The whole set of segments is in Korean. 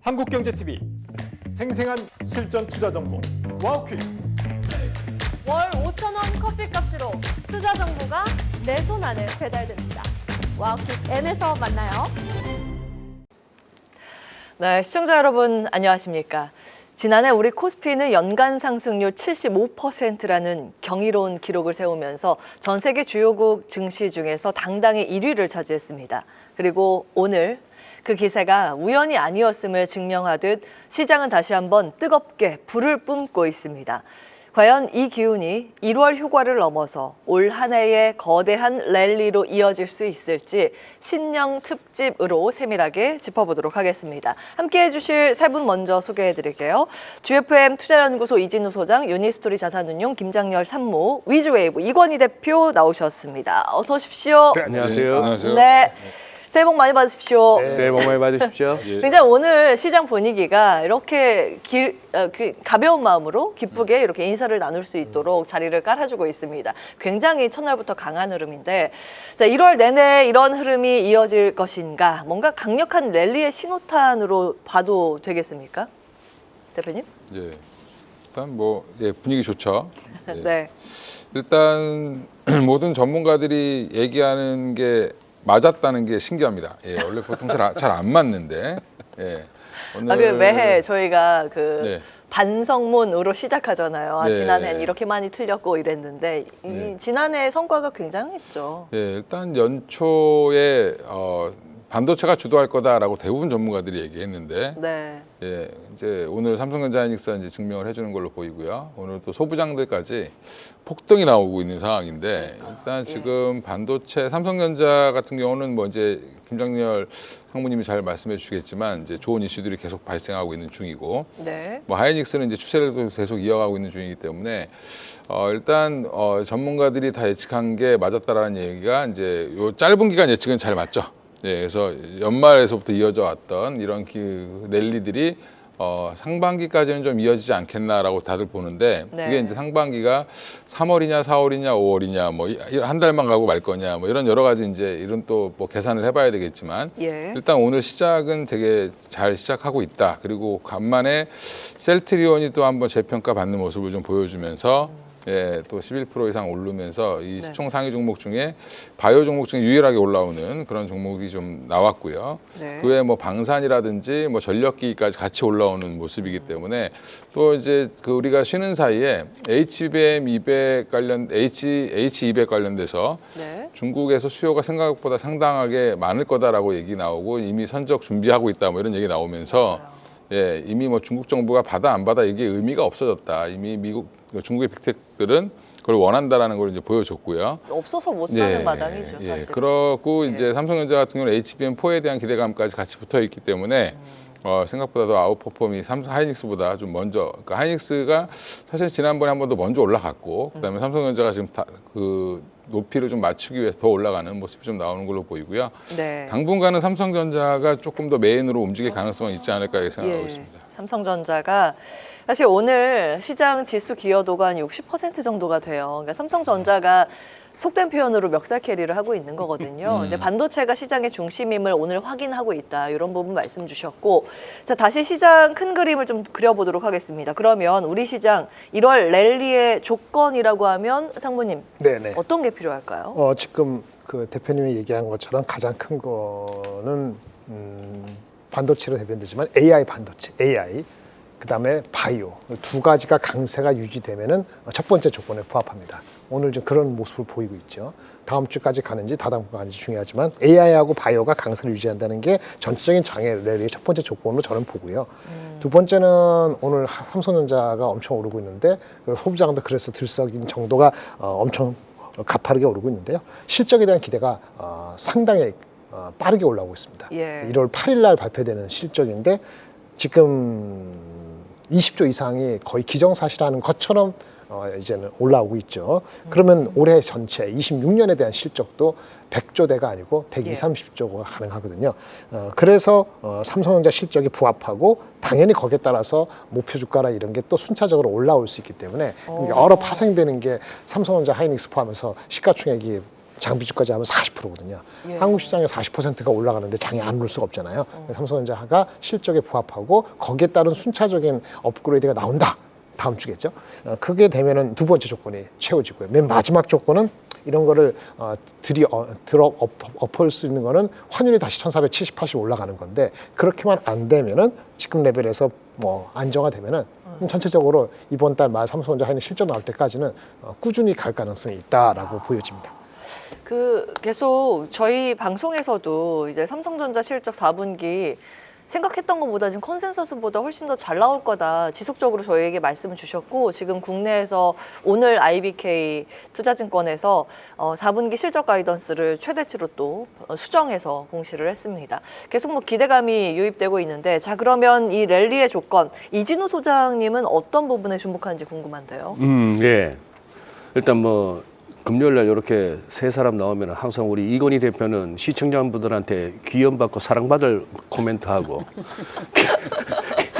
한국경제TV 생생한 실전 투자 정보 와우퀴즈. 월 5,000원 커피값으로 투자 정보가 내 손 안에 배달됩니다. 와우퀴즈 N에서 만나요. 네, 시청자 여러분 안녕하십니까? 지난해 우리 코스피는 연간 상승률 75%라는 경이로운 기록을 세우면서 전 세계 주요국 증시 중에서 당당히 1위를 차지했습니다. 그리고 오늘 그 기세가 우연이 아니었음을 증명하듯 시장은 다시 한번 뜨겁게 불을 뿜고 있습니다. 과연 이 기운이 1월 휴가를 넘어서 올 한 해의 거대한 랠리로 이어질 수 있을지 신년 특집으로 세밀하게 짚어보도록 하겠습니다. 함께해 주실 세 분 먼저 소개해드릴게요. GFM 투자연구소 이진우 소장, 유니스토리 자산운용 김장렬 산모, 위즈웨이브 이건희 대표 나오셨습니다. 어서 오십시오. 네, 안녕하세요. 안녕하세요. 네. 새해 복 많이 받으십시오. 네. 새해 복 많이 받으십시오. 굉장히 오늘 시장 분위기가 이렇게 가벼운 마음으로 기쁘게 이렇게 인사를 나눌 수 있도록 자리를 깔아주고 있습니다. 굉장히 첫날부터 강한 흐름인데, 자, 1월 내내 이런 흐름이 이어질 것인가? 뭔가 강력한 랠리의 신호탄으로 봐도 되겠습니까? 대표님? 예, 일단 분위기 좋죠. 예. 네. 일단 모든 전문가들이 얘기하는 게 맞았다는 게 신기합니다. 예, 원래 보통 잘 안 맞는데. 예, 오늘 매해 저희가 네. 반성문으로 시작하잖아요. 네. 지난해는 이렇게 많이 틀렸고 이랬는데 지난해 성과가 굉장했죠. 예, 일단 연초에 반도체가 주도할 거다라고 대부분 전문가들이 얘기했는데, 네. 예, 이제 오늘 삼성전자 하이닉스가 이제 증명을 해주는 걸로 보이고요. 오늘 또 소부장들까지 폭등이 나오고 있는 상황인데, 일단 지금 반도체 삼성전자 같은 경우는 이제 김장렬 상무님이 잘 말씀해 주시겠지만 이제 좋은 이슈들이 계속 발생하고 있는 중이고, 네. 하이닉스는 이제 추세를 계속 이어가고 있는 중이기 때문에 일단 전문가들이 다 예측한 게 맞았다라는 얘기가 이제 요 짧은 기간 예측은 잘 맞죠. 예, 그래서 연말에서부터 이어져 왔던 이런 랠리들이 상반기까지는 좀 이어지지 않겠나라고 다들 보는데, 네. 그게 이제 상반기가 3월이냐 4월이냐 5월이냐 한 달만 가고 말 거냐 이런 여러 가지 이제 이런 또 계산을 해봐야 되겠지만, 예. 일단 오늘 시작은 되게 잘 시작하고 있다. 그리고 간만에 셀트리온이 또 한번 재평가 받는 모습을 좀 보여주면서 예, 또 11% 이상 오르면서 이 시총 상위 종목 중에 바이오 종목 중에 유일하게 올라오는 그런 종목이 좀 나왔고요. 네. 그 외에 방산이라든지 전력기까지 같이 올라오는 모습이기 때문에, 또 이제 우리가 쉬는 사이에 H200 관련돼서 네. 중국에서 수요가 생각보다 상당하게 많을 거다라고 얘기 나오고 이미 선적 준비하고 있다 이런 얘기 나오면서, 예, 이미 중국 정부가 받아 안 받아 이게 의미가 없어졌다. 이미 중국의 빅텍들은 그걸 원한다라는 걸 이제 보여줬고요. 없어서 못 사는 마당이죠, 사실. 예, 그렇고 이제 삼성전자 같은 경우는 HBM4에 대한 기대감까지 같이 붙어 있기 때문에 생각보다 더 아웃퍼폼이 삼성 하이닉스보다 좀 먼저, 그러니까 하이닉스가 사실 지난번에 한 번 더 먼저 올라갔고, 그다음에 삼성전자가 지금 그 높이를 좀 맞추기 위해서 더 올라가는 모습이 좀 나오는 걸로 보이고요. 네. 당분간은 삼성전자가 조금 더 메인으로 움직일 가능성은 있지 않을까 생각하고 있습니다. 삼성전자가 사실 오늘 시장 지수 기여도가 한 60% 정도가 돼요. 그러니까 삼성전자가 속된 표현으로 멱살 캐리를 하고 있는 거거든요. 근데 반도체가 시장의 중심임을 오늘 확인하고 있다. 이런 부분 말씀 주셨고, 자, 다시 시장 큰 그림을 좀 그려보도록 하겠습니다. 그러면 우리 시장 1월 랠리의 조건이라고 하면 상무님, 네네. 어떤 게 필요할까요? 지금 그 대표님이 얘기한 것처럼 가장 큰 거는 반도체로 대변되지만 AI 반도체, AI. 그다음에 바이오 두 가지가 강세가 유지되면은 첫 번째 조건에 부합합니다. 오늘 좀 그런 모습을 보이고 있죠. 다음 주까지 가는지 다다음 주 가는지 중요하지만 AI하고 바이오가 강세를 유지한다는 게 전체적인 장애 랠리의 첫 번째 조건으로 저는 보고요. 두 번째는 오늘 삼성전자가 엄청 오르고 있는데 소부장도 그래서 들썩인 정도가 엄청 가파르게 오르고 있는데요. 실적에 대한 기대가 상당히 빠르게 올라오고 있습니다. 예. 1월 8일 날 발표되는 실적인데 지금 20조 이상이 거의 기정사실하는 것처럼 이제는 올라오고 있죠. 그러면 올해 전체 26년에 대한 실적도 100조대가 아니고 120, 30조가 가능하거든요. 그래서 삼성전자 실적이 부합하고 당연히 거기에 따라서 목표 주가나 이런 게 또 순차적으로 올라올 수 있기 때문에 여러 파생되는 게 삼성전자 하이닉스 포함해서 시가총액이 장비주까지 하면 40%거든요. 예. 한국 시장에 40%가 올라가는데 장이 안 오를 수가 없잖아요. 삼성전자가 실적에 부합하고 거기에 따른 순차적인 업그레이드가 나온다. 다음 주겠죠. 그게 되면은 두 번째 조건이 채워지고요. 맨 마지막 조건은 이런 거를 엎을 수 있는 거는 환율이 다시 1470, 80 올라가는 건데 그렇게만 안 되면은 지금 레벨에서 뭐 안정화되면은 전체적으로 이번 달 말 삼성전자 하이닉스 실적 나올 때까지는 꾸준히 갈 가능성이 있다라고 보여집니다. 계속 저희 방송에서도 이제 삼성전자 실적 4분기 생각했던 것보다 지금 컨센서스보다 훨씬 더 잘 나올 거다 지속적으로 저희에게 말씀을 주셨고 지금 국내에서 오늘 IBK 투자증권에서 4분기 실적 가이던스를 최대치로 또 수정해서 공시를 했습니다. 계속 뭐 기대감이 유입되고 있는데 자 그러면 이 랠리의 조건 이진우 소장님은 어떤 부분에 주목하는지 궁금한데요. 예. 일단 뭐 금요일 날 이렇게 세 사람 나오면 항상 우리 이건희 대표는 시청자분들한테 귀염받고 사랑받을 코멘트하고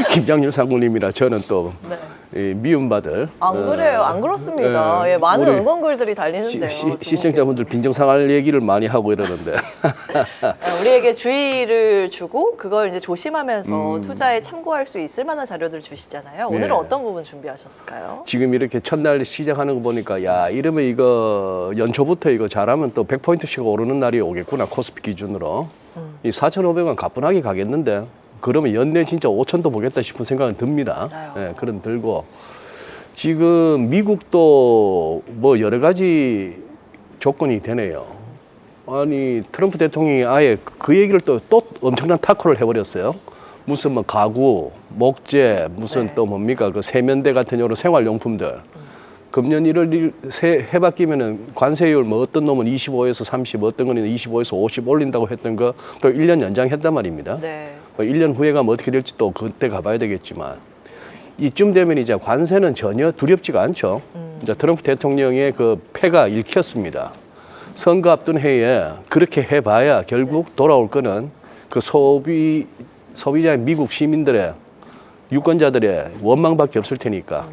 김장률 상무님이라 저는 또 미움받을. 안 그래요. 안 그렇습니다. 예, 많은 우리 응원글들이 달리는데요. 시청자분들 빈정상할 얘기를 많이 하고 이러는데. 우리에게 주의를 주고 그걸 이제 조심하면서 투자에 참고할 수 있을 만한 자료들 주시잖아요. 오늘은 네. 어떤 부분 준비하셨을까요? 지금 이렇게 첫날 시작하는 거 보니까 야 이러면 이거 연초부터 이거 잘하면 또 100포인트씩 오르는 날이 오겠구나 코스피 기준으로. 이 4,500원 가뿐하게 가겠는데 그러면 연내 진짜 5,000도 보겠다 싶은 생각은 듭니다. 맞아요. 예, 그런 들고 지금 미국도 뭐 여러 가지 조건이 되네요. 아니 트럼프 대통령이 아예 그 얘기를 또 엄청난 타코를 해버렸어요. 무슨 뭐 가구, 목재, 무슨 네. 또 뭡니까 그 세면대 같은 여러 생활용품들. 금년 1월 해바뀌면은 관세율 뭐 어떤 놈은 25에서 30, 어떤 거는 25에서 50 올린다고 했던 거 또 1년 연장했단 말입니다. 네. 1년 후에 가면 어떻게 될지 또 그때 가봐야 되겠지만 이쯤 되면 이제 관세는 전혀 두렵지가 않죠. 이제 트럼프 대통령의 그 패가 읽혔습니다. 선거 앞둔 해에 그렇게 해봐야 결국 돌아올 거는 그 소비자의 미국 시민들의 유권자들의 원망밖에 없을 테니까.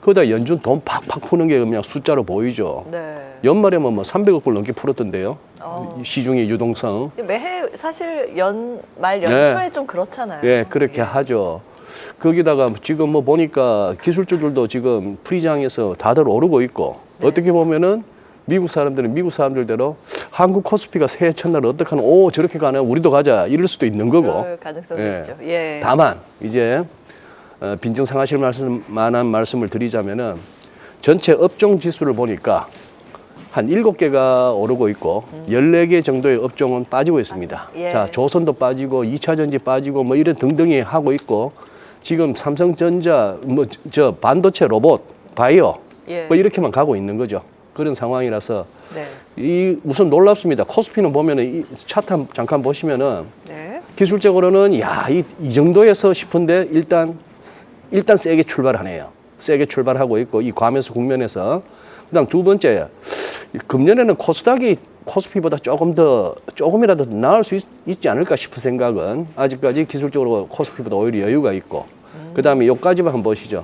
그러다 연준 돈 팍팍 푸는 게 그냥 숫자로 보이죠. 네. 연말에만 뭐 300억 불 넘게 풀었던데요. 시중의 유동성. 매해 사실 말 연초에 네. 좀 그렇잖아요. 예, 그렇게 하죠. 거기다가 지금 뭐 보니까 기술주들도 지금 프리장에서 다들 오르고 있고 어떻게 보면은 미국 사람들은 미국 사람들대로 한국 코스피가 새해 첫날 어떡하나 오 저렇게 가네 우리도 가자 이럴 수도 있는 거고. 그럴 가능성이 예. 있죠. 예. 다만 이제 빈정상하실 만한 말씀을 드리자면은 전체 업종 지수를 보니까 한 7개가 오르고 있고 14개 정도의 업종은 빠지고 있습니다. 예. 자, 조선도 빠지고 2차 전지 빠지고 뭐 이런 등등이 하고 있고 지금 삼성전자 뭐 저 반도체 로봇 바이오 예. 뭐 이렇게만 가고 있는 거죠. 그런 상황이라서 네. 이 우선 놀랍습니다. 코스피는 보면은 이 차트 잠깐 보시면은 네. 기술적으로는 야, 이 정도에서 싶은데 일단 세게 출발하네요. 세게 출발하고 있고 이 과매수 국면에서 그다음 두 번째 금년에는 코스닥이 코스피보다 조금이라도 나을 수 있지 않을까 싶은 생각은 아직까지 기술적으로 코스피보다 오히려 여유가 있고 그다음에 요까지만 한번 보시죠.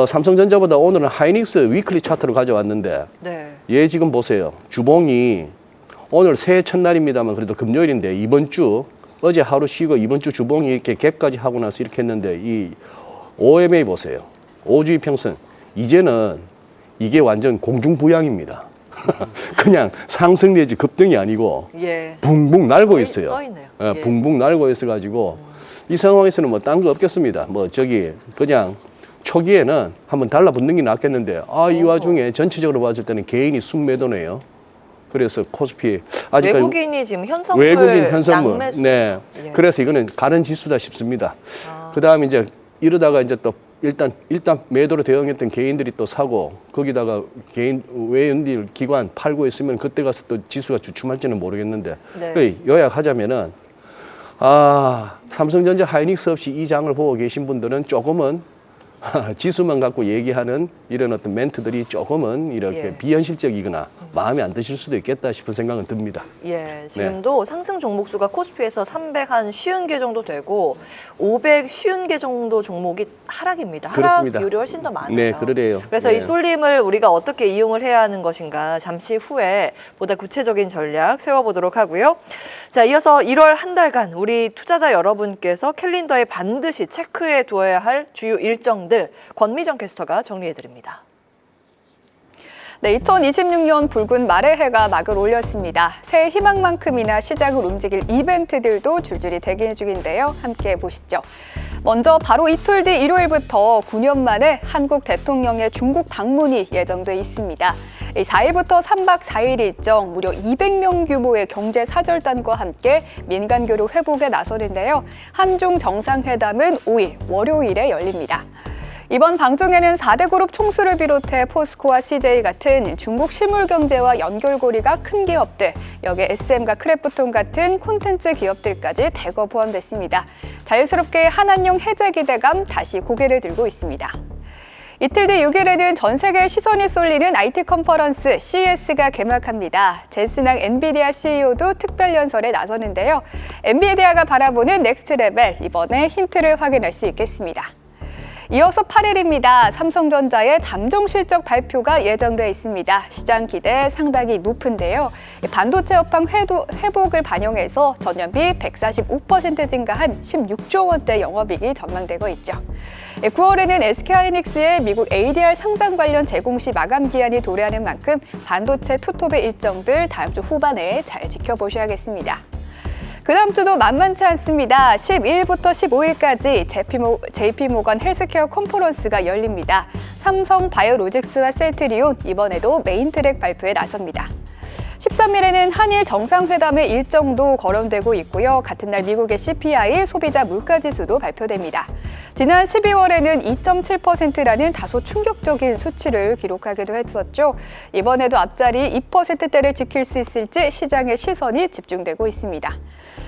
삼성전자보다 오늘은 하이닉스 위클리 차트를 가져왔는데 네. 얘 지금 보세요. 주봉이 오늘 새해 첫날입니다만 그래도 금요일인데 이번 주 어제 하루 쉬고 이번 주 주봉이 이렇게 갭까지 하고 나서 이렇게 했는데 이 OMA 보세요. 5주의 평선. 이제는 이게 완전 공중부양입니다. 그냥 상승 내지 급등이 아니고 예. 붕붕 날고 있어요. 떠 있네요. 예, 예. 붕붕 날고 있어가지고 이 상황에서는 뭐 딴 거 없겠습니다. 뭐 저기 그냥 초기에는 한번 달라붙는 게 낫겠는데 이 와중에 전체적으로 봤을 때는 개인이 순매도네요. 그래서 코스피 아직까지 외국인이 지금 현선물, 외국인 현선물. 양매수. 네. 예. 그래서 이거는 가는 지수다 싶습니다. 그다음에 이제 이러다가 이제 또 일단 매도로 대응했던 개인들이 또 사고 거기다가 개인 외연딜 기관 팔고 있으면 그때 가서 또 지수가 주춤할지는 모르겠는데 네. 요약하자면은 삼성전자 하이닉스 없이 이 장을 보고 계신 분들은 조금은 지수만 갖고 얘기하는 이런 어떤 멘트들이 조금은 이렇게 예. 비현실적이거나 마음에 안 드실 수도 있겠다 싶은 생각은 듭니다. 예, 지금도 상승 종목 수가 코스피에서 350개 정도 되고 550개 정도 종목이 하락입니다. 하락 그렇습니다. 비율이 훨씬 더 많아요. 네, 그러네요. 그래서 네. 이 쏠림을 우리가 어떻게 이용을 해야 하는 것인가 잠시 후에 보다 구체적인 전략 세워보도록 하고요. 자, 이어서 1월 한 달간 우리 투자자 여러분께서 캘린더에 반드시 체크해 두어야 할 주요 일정들 권미정 캐스터가 정리해드립니다. 네, 2026년 붉은 말의 해가 막을 올렸습니다. 새해 희망만큼이나 시장을 움직일 이벤트들도 줄줄이 대기 중인데요. 함께 보시죠. 먼저 바로 이틀 뒤 일요일부터 9년 만에 한국 대통령의 중국 방문이 예정돼 있습니다. 4일부터 3박 4일 일정 무려 200명 규모의 경제 사절단과 함께 민간 교류 회복에 나서는데요. 한중 정상회담은 5일 월요일에 열립니다. 이번 방중에는 4대 그룹 총수를 비롯해 포스코와 CJ 같은 중국 실물 경제와 연결고리가 큰 기업들, 여기에 SM과 크래프톤 같은 콘텐츠 기업들까지 대거 포함됐습니다. 자연스럽게 한한령 해제 기대감 다시 고개를 들고 있습니다. 이틀 뒤 6일에는 전 세계의 시선이 쏠리는 IT 컨퍼런스 CES가 개막합니다. 젠슨항 엔비디아 CEO도 특별 연설에 나서는데요. 엔비디아가 바라보는 넥스트 레벨, 이번에 힌트를 확인할 수 있겠습니다. 이어서 8일입니다. 삼성전자의 잠정 실적 발표가 예정돼 있습니다. 시장 기대 상당히 높은데요. 반도체 업황 회복을 반영해서 전년비 145% 증가한 16조 원대 영업이익이 전망되고 있죠. 9월에는 SK하이닉스의 미국 ADR 상장 관련 제공시 마감 기한이 도래하는 만큼 반도체 투톱의 일정들 다음 주 후반에 잘 지켜보셔야겠습니다. 그 다음 주도 만만치 않습니다. 12일부터 15일까지 JP모건 헬스케어 컨퍼런스가 열립니다. 삼성 바이오로직스와 셀트리온 이번에도 메인 트랙 발표에 나섭니다. 13일에는 한일 정상회담의 일정도 거론되고 있고요. 같은 날 미국의 CPI 소비자 물가지수도 발표됩니다. 지난 12월에는 2.7%라는 다소 충격적인 수치를 기록하기도 했었죠. 이번에도 앞자리 2%대를 지킬 수 있을지 시장의 시선이 집중되고 있습니다.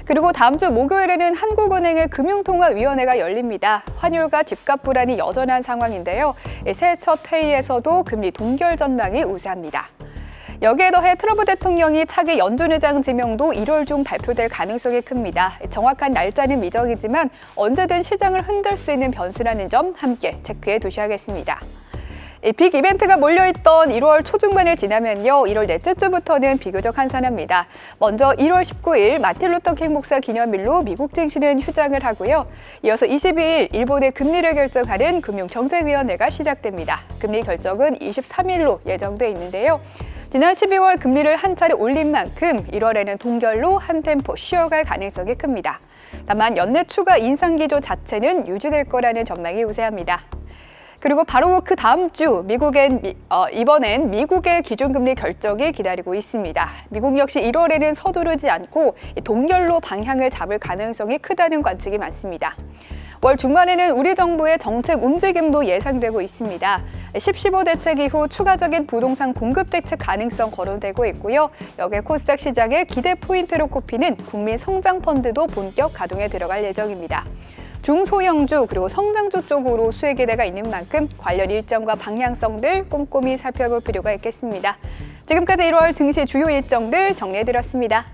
그리고 다음 주 목요일에는 한국은행의 금융통화위원회가 열립니다. 환율과 집값 불안이 여전한 상황인데요. 새해 첫 회의에서도 금리 동결 전망이 우세합니다. 여기에 더해 트럼프 대통령이 차기 연준 의장 지명도 1월 중 발표될 가능성이 큽니다. 정확한 날짜는 미정이지만 언제든 시장을 흔들 수 있는 변수라는 점 함께 체크해 두셔야겠습니다. 빅 이벤트가 몰려있던 1월 초중반을 지나면요. 1월 넷째 주부터는 비교적 한산합니다. 먼저 1월 19일 마틴 루터 킹 목사 기념일로 미국 증시는 휴장을 하고요. 이어서 22일 일본의 금리를 결정하는 금융정책위원회가 시작됩니다. 금리 결정은 23일로 예정돼 있는데요. 지난 12월 금리를 한 차례 올린 만큼 1월에는 동결로 한 템포 쉬어갈 가능성이 큽니다. 다만 연내 추가 인상 기조 자체는 유지될 거라는 전망이 우세합니다. 그리고 바로 그 다음 주 이번엔 미국의 기준금리 결정이 기다리고 있습니다. 미국 역시 1월에는 서두르지 않고 동결로 방향을 잡을 가능성이 크다는 관측이 많습니다. 월 중반에는 우리 정부의 정책 움직임도 예상되고 있습니다. 10.15 대책 이후 추가적인 부동산 공급 대책 가능성 거론되고 있고요. 여기에 코스닥 시장의 기대 포인트로 꼽히는 국민 성장 펀드도 본격 가동에 들어갈 예정입니다. 중소형주 그리고 성장주 쪽으로 수혜 기대가 있는 만큼 관련 일정과 방향성들 꼼꼼히 살펴볼 필요가 있겠습니다. 지금까지 1월 증시 주요 일정들 정리해드렸습니다.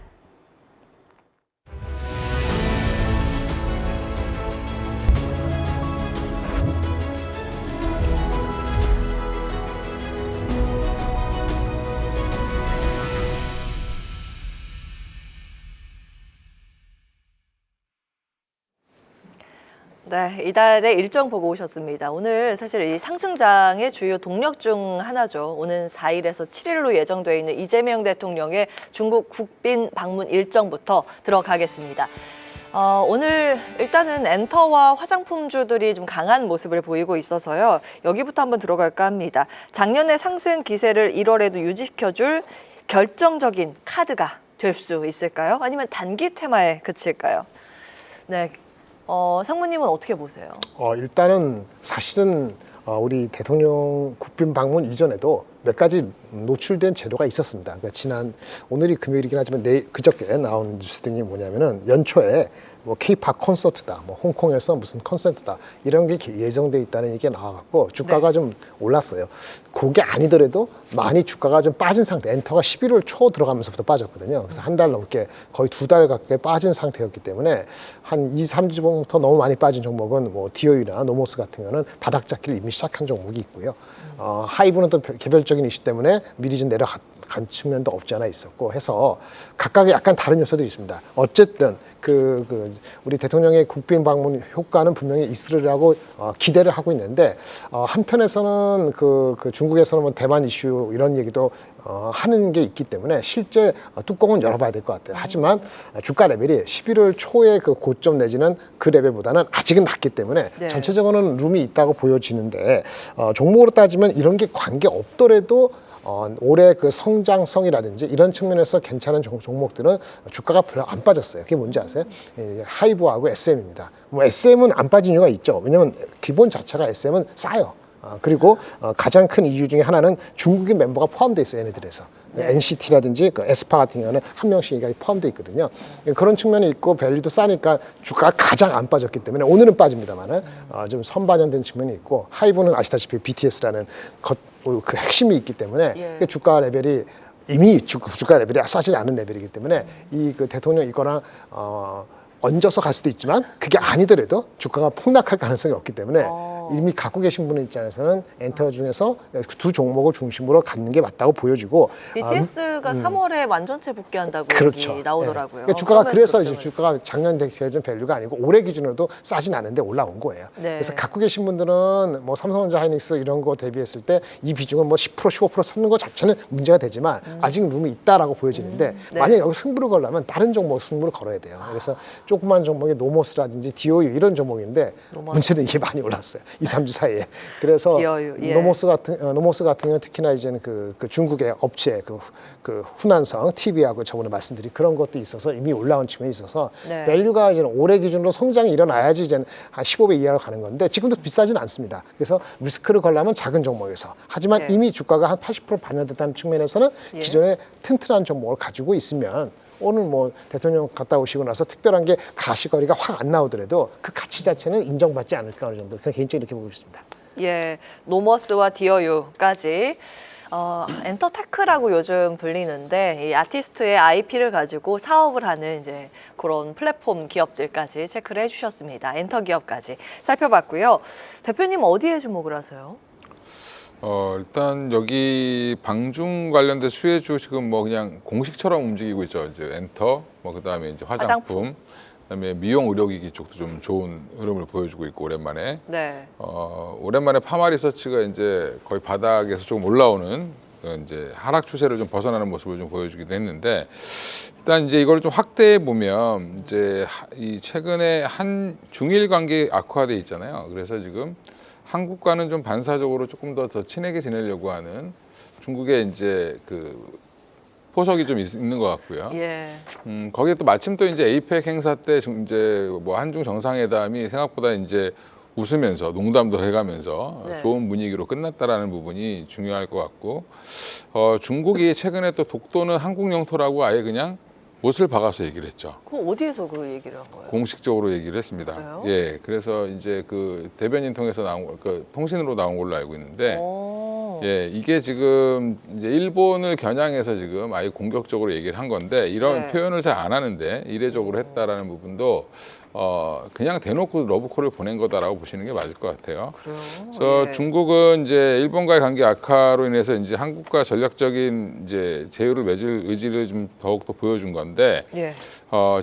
네, 이달의 일정 보고 오셨습니다. 오늘 사실 이 상승장의 주요 동력 중 하나죠. 오는 4일에서 7일로 예정되어 있는 이재명 대통령의 중국 국빈 방문 일정부터 들어가겠습니다. 오늘 일단은 엔터와 화장품주들이 좀 강한 모습을 보이고 있어서요. 여기부터 한번 들어갈까 합니다. 작년의 상승 기세를 1월에도 유지시켜줄 결정적인 카드가 될 수 있을까요? 아니면 단기 테마에 그칠까요? 네. 상무님은 어떻게 보세요? 일단은 사실은 우리 대통령 국빈 방문 이전에도 몇 가지 노출된 재료가 있었습니다. 그러니까 지난 오늘이 금요일이긴 하지만 그저께 나온 뉴스 등이 뭐냐면은 연초에 뭐 K-팝 콘서트다, 뭐 홍콩에서 무슨 콘서트다 이런 게 예정돼 있다는 얘기가 나와갖고 주가가 좀 올랐어요. 그게 아니더라도 많이 주가가 좀 빠진 상태. 엔터가 11월 초 들어가면서부터 빠졌거든요. 그래서 한 달 넘게 거의 2달 가까이 빠진 상태였기 때문에 한 2, 3주부터 너무 많이 빠진 종목은 뭐 디오유나 노모스 같은 경우는 바닥 잡기를 이미 시작한 종목이 있고요. 하이브는 또 개별적인 이슈 때문에 미리 좀 내려간 측면도 없지 않아 있었고 해서 각각의 약간 다른 요소들이 있습니다. 어쨌든 우리 대통령의 국빈 방문 효과는 분명히 있으리라고 기대를 하고 있는데 한편에서는 중국에서는 뭐 대만 이슈 이런 얘기도 하는 게 있기 때문에 실제 뚜껑은 열어봐야 될 것 같아요. 하지만 주가 레벨이 11월 초의 그 고점 내지는 그 레벨보다는 아직은 낮기 때문에 네. 전체적으로는 룸이 있다고 보여지는데 종목으로 따지면 이런 게 관계 없더라도 올해 그 성장성이라든지 이런 측면에서 괜찮은 종목들은 주가가 별로 안 빠졌어요. 그게 뭔지 아세요? 하이브하고 SM입니다. 뭐 SM은 안 빠진 이유가 있죠. 왜냐면 기본 자체가 SM은 싸요. 그리고 가장 큰 이유 중에 하나는 중국인 멤버가 포함되어 있어요. 얘네들에서. 네. NCT라든지 에스파 같은 경우는 한 명씩 포함되어 있거든요. 그런 측면이 있고 밸류도 싸니까 주가가 가장 안 빠졌기 때문에 오늘은 빠집니다만은 좀 선반영된 측면이 있고 하이브는 아시다시피 BTS라는 그 핵심이 있기 때문에 예. 주가 레벨이 이미 주가 레벨이 싸지 않은 레벨이기 때문에 그 대통령 이거랑 얹어서 갈 수도 있지만 그게 아니더라도 주가가 폭락할 가능성이 없기 때문에 이미 갖고 계신 분의 입장에서는 엔터 중에서 두 종목을 중심으로 갖는 게 맞다고 보여지고 BTS가 3월에 완전체 복귀한다고 그렇죠. 얘기 나오더라고요. 그러니까 주가가 그래서 이제 그러면서 주가가 작년 대전 밸류가 아니고 올해 기준으로도 싸진 않은데 올라온 거예요. 네. 그래서 갖고 계신 분들은 뭐 삼성전자, 하이닉스 이런 거 대비했을 때 이 비중을 뭐 10% 15% 찾는 거 자체는 문제가 되지만 아직 룸이 있다라고 보여지는데 네. 만약 여기 승부를 걸려면 다른 종목 승부를 걸어야 돼요. 그래서 조그만 종목이 노모스라든지 디오유 이런 종목인데 문제는 이게 많이 올랐어요. 2, 3주 사이에. 그래서 디오유, 예. 노모스 같은 경우는 특히나 이제는 그 중국의 업체 그 후난성 TV하고 저번에 말씀드린 그런 것도 있어서 이미 올라온 측면이 있어서 네. 밸류가 이제 올해 기준으로 성장이 일어나야지 이제 한 15배 이하로 가는 건데 지금도 비싸진 않습니다. 그래서 리스크를 걸려면 작은 종목에서 하지만 예. 이미 주가가 한 80% 반영됐다는 측면에서는 예. 기존에 튼튼한 종목을 가지고 있으면 오늘 뭐 대통령 갔다 오시고 나서 특별한 게 가시거리가 확 안 나오더라도 그 가치 자체는 인정받지 않을까 어느 정도 그냥 개인적으로 이렇게 보고 있습니다. 예, 노머스와 디어유까지 엔터테크라고 요즘 불리는데 이 아티스트의 IP를 가지고 사업을 하는 이제 그런 플랫폼 기업들까지 체크를 해주셨습니다. 엔터 기업까지 살펴봤고요. 대표님 어디에 주목을 하세요? 일단 여기 방중 관련된 수혜주 지금 뭐 그냥 공식처럼 움직이고 있죠. 이제 엔터, 뭐 그다음에 이제 화장품. 그다음에 미용 의료기기 쪽도 좀 좋은 흐름을 보여주고 있고 오랜만에. 네. 오랜만에 파마리서치가 이제 거의 바닥에서 좀 올라오는 이제 하락 추세를 좀 벗어나는 모습을 좀 보여주기도 했는데 일단 이제 이걸 좀 확대해 보면 이제 이 최근에 한 중일 관계 악화돼 있잖아요. 그래서 지금 한국과는 좀 반사적으로 조금 더 친하게 지내려고 하는 중국의 이제 그 포석이 좀 있는 것 같고요. 예. 거기에 또 마침 또 이제 에이펙 행사 때 이제 뭐 한중 정상회담이 생각보다 이제 웃으면서 농담도 해가면서 네. 좋은 분위기로 끝났다라는 부분이 중요할 것 같고 중국이 최근에 또 독도는 한국 영토라고 아예 그냥 못을 박아서 얘기를 했죠. 그럼 어디에서 그 얘기를 한 거예요? 공식적으로 얘기를 했습니다. 그래요? 예, 그래서 이제 그 대변인 통해서 나온 그 통신으로 나온 걸로 알고 있는데, 예, 이게 지금 이제 일본을 겨냥해서 지금 아예 공격적으로 얘기를 한 건데 이런 네. 표현을 잘 안 하는데 이례적으로 했다라는 부분도 그냥 대놓고 러브콜을 보낸 거다라고 보시는 게 맞을 것 같아요. 그래요? 그래서 예. 중국은 이제 일본과의 관계 악화로 인해서 이제 한국과 전략적인 이제 제휴를 맺을 의지를 좀 더욱더 보여준 건데 예.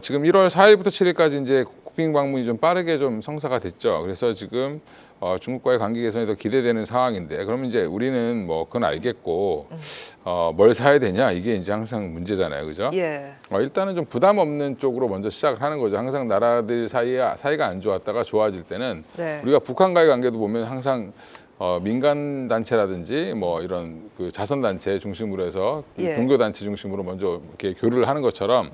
지금 1월 4일부터 7일까지 이제 국빈 방문이 좀 빠르게 좀 성사가 됐죠. 그래서 지금 중국과의 관계 개선이 더 기대되는 상황인데 그러면 이제 우리는 뭐 그건 알겠고 뭘 사야 되냐 이게 이제 항상 문제잖아요, 그죠? 예. 일단은 좀 부담 없는 쪽으로 먼저 시작을 하는 거죠. 항상 나라들 사이가 안 좋았다가 좋아질 때는 네. 우리가 북한과의 관계도 보면 항상 민간 단체라든지 뭐 이런 그 자선 단체 중심으로 해서 예. 종교 단체 중심으로 먼저 이렇게 교류를 하는 것처럼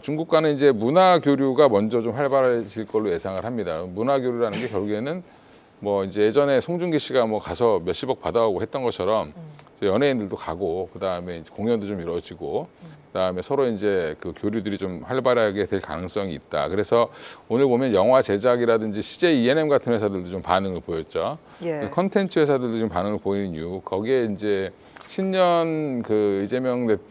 중국과는 이제 문화 교류가 먼저 좀 활발해질 걸로 예상을 합니다. 문화 교류라는 게 결국에는 뭐 이제 예전에 송중기 씨가 뭐 가서 몇십억 받아오고 했던 것처럼 이제 연예인들도 가고 그다음에 이제 공연도 좀 이루어지고 그다음에 서로 이제 그 교류들이 좀 활발하게 될 가능성이 있다. 그래서 오늘 보면 영화 제작이라든지 CJ E&M 같은 회사들도 좀 반응을 보였죠. 예. 컨텐츠 회사들도 좀 반응을 보이는 이유 거기에 이제 신년 그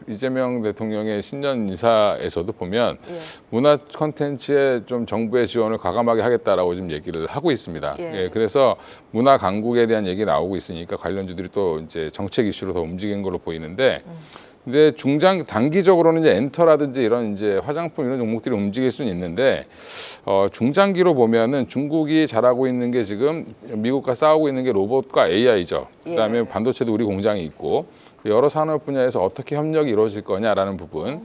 이재명 대통령의 신년 인사에서도 보면 예. 문화 콘텐츠에 좀 정부의 지원을 과감하게 하겠다라고 지금 얘기를 하고 있습니다. 예. 예, 그래서 문화 강국에 대한 얘기 나오고 있으니까 관련주들이 또 이제 정책 이슈로 더 움직이는 걸로 보이는데. 근데 단기적으로는 이제 엔터라든지 이런 이제 화장품 이런 종목들이 움직일 수는 있는데 중장기로 보면은 중국이 잘하고 있는 게 지금 미국과 싸우고 있는 게 로봇과 AI죠. 그다음에 예. 반도체도 우리 공장이 있고 여러 산업 분야에서 어떻게 협력이 이루어질 거냐라는 부분.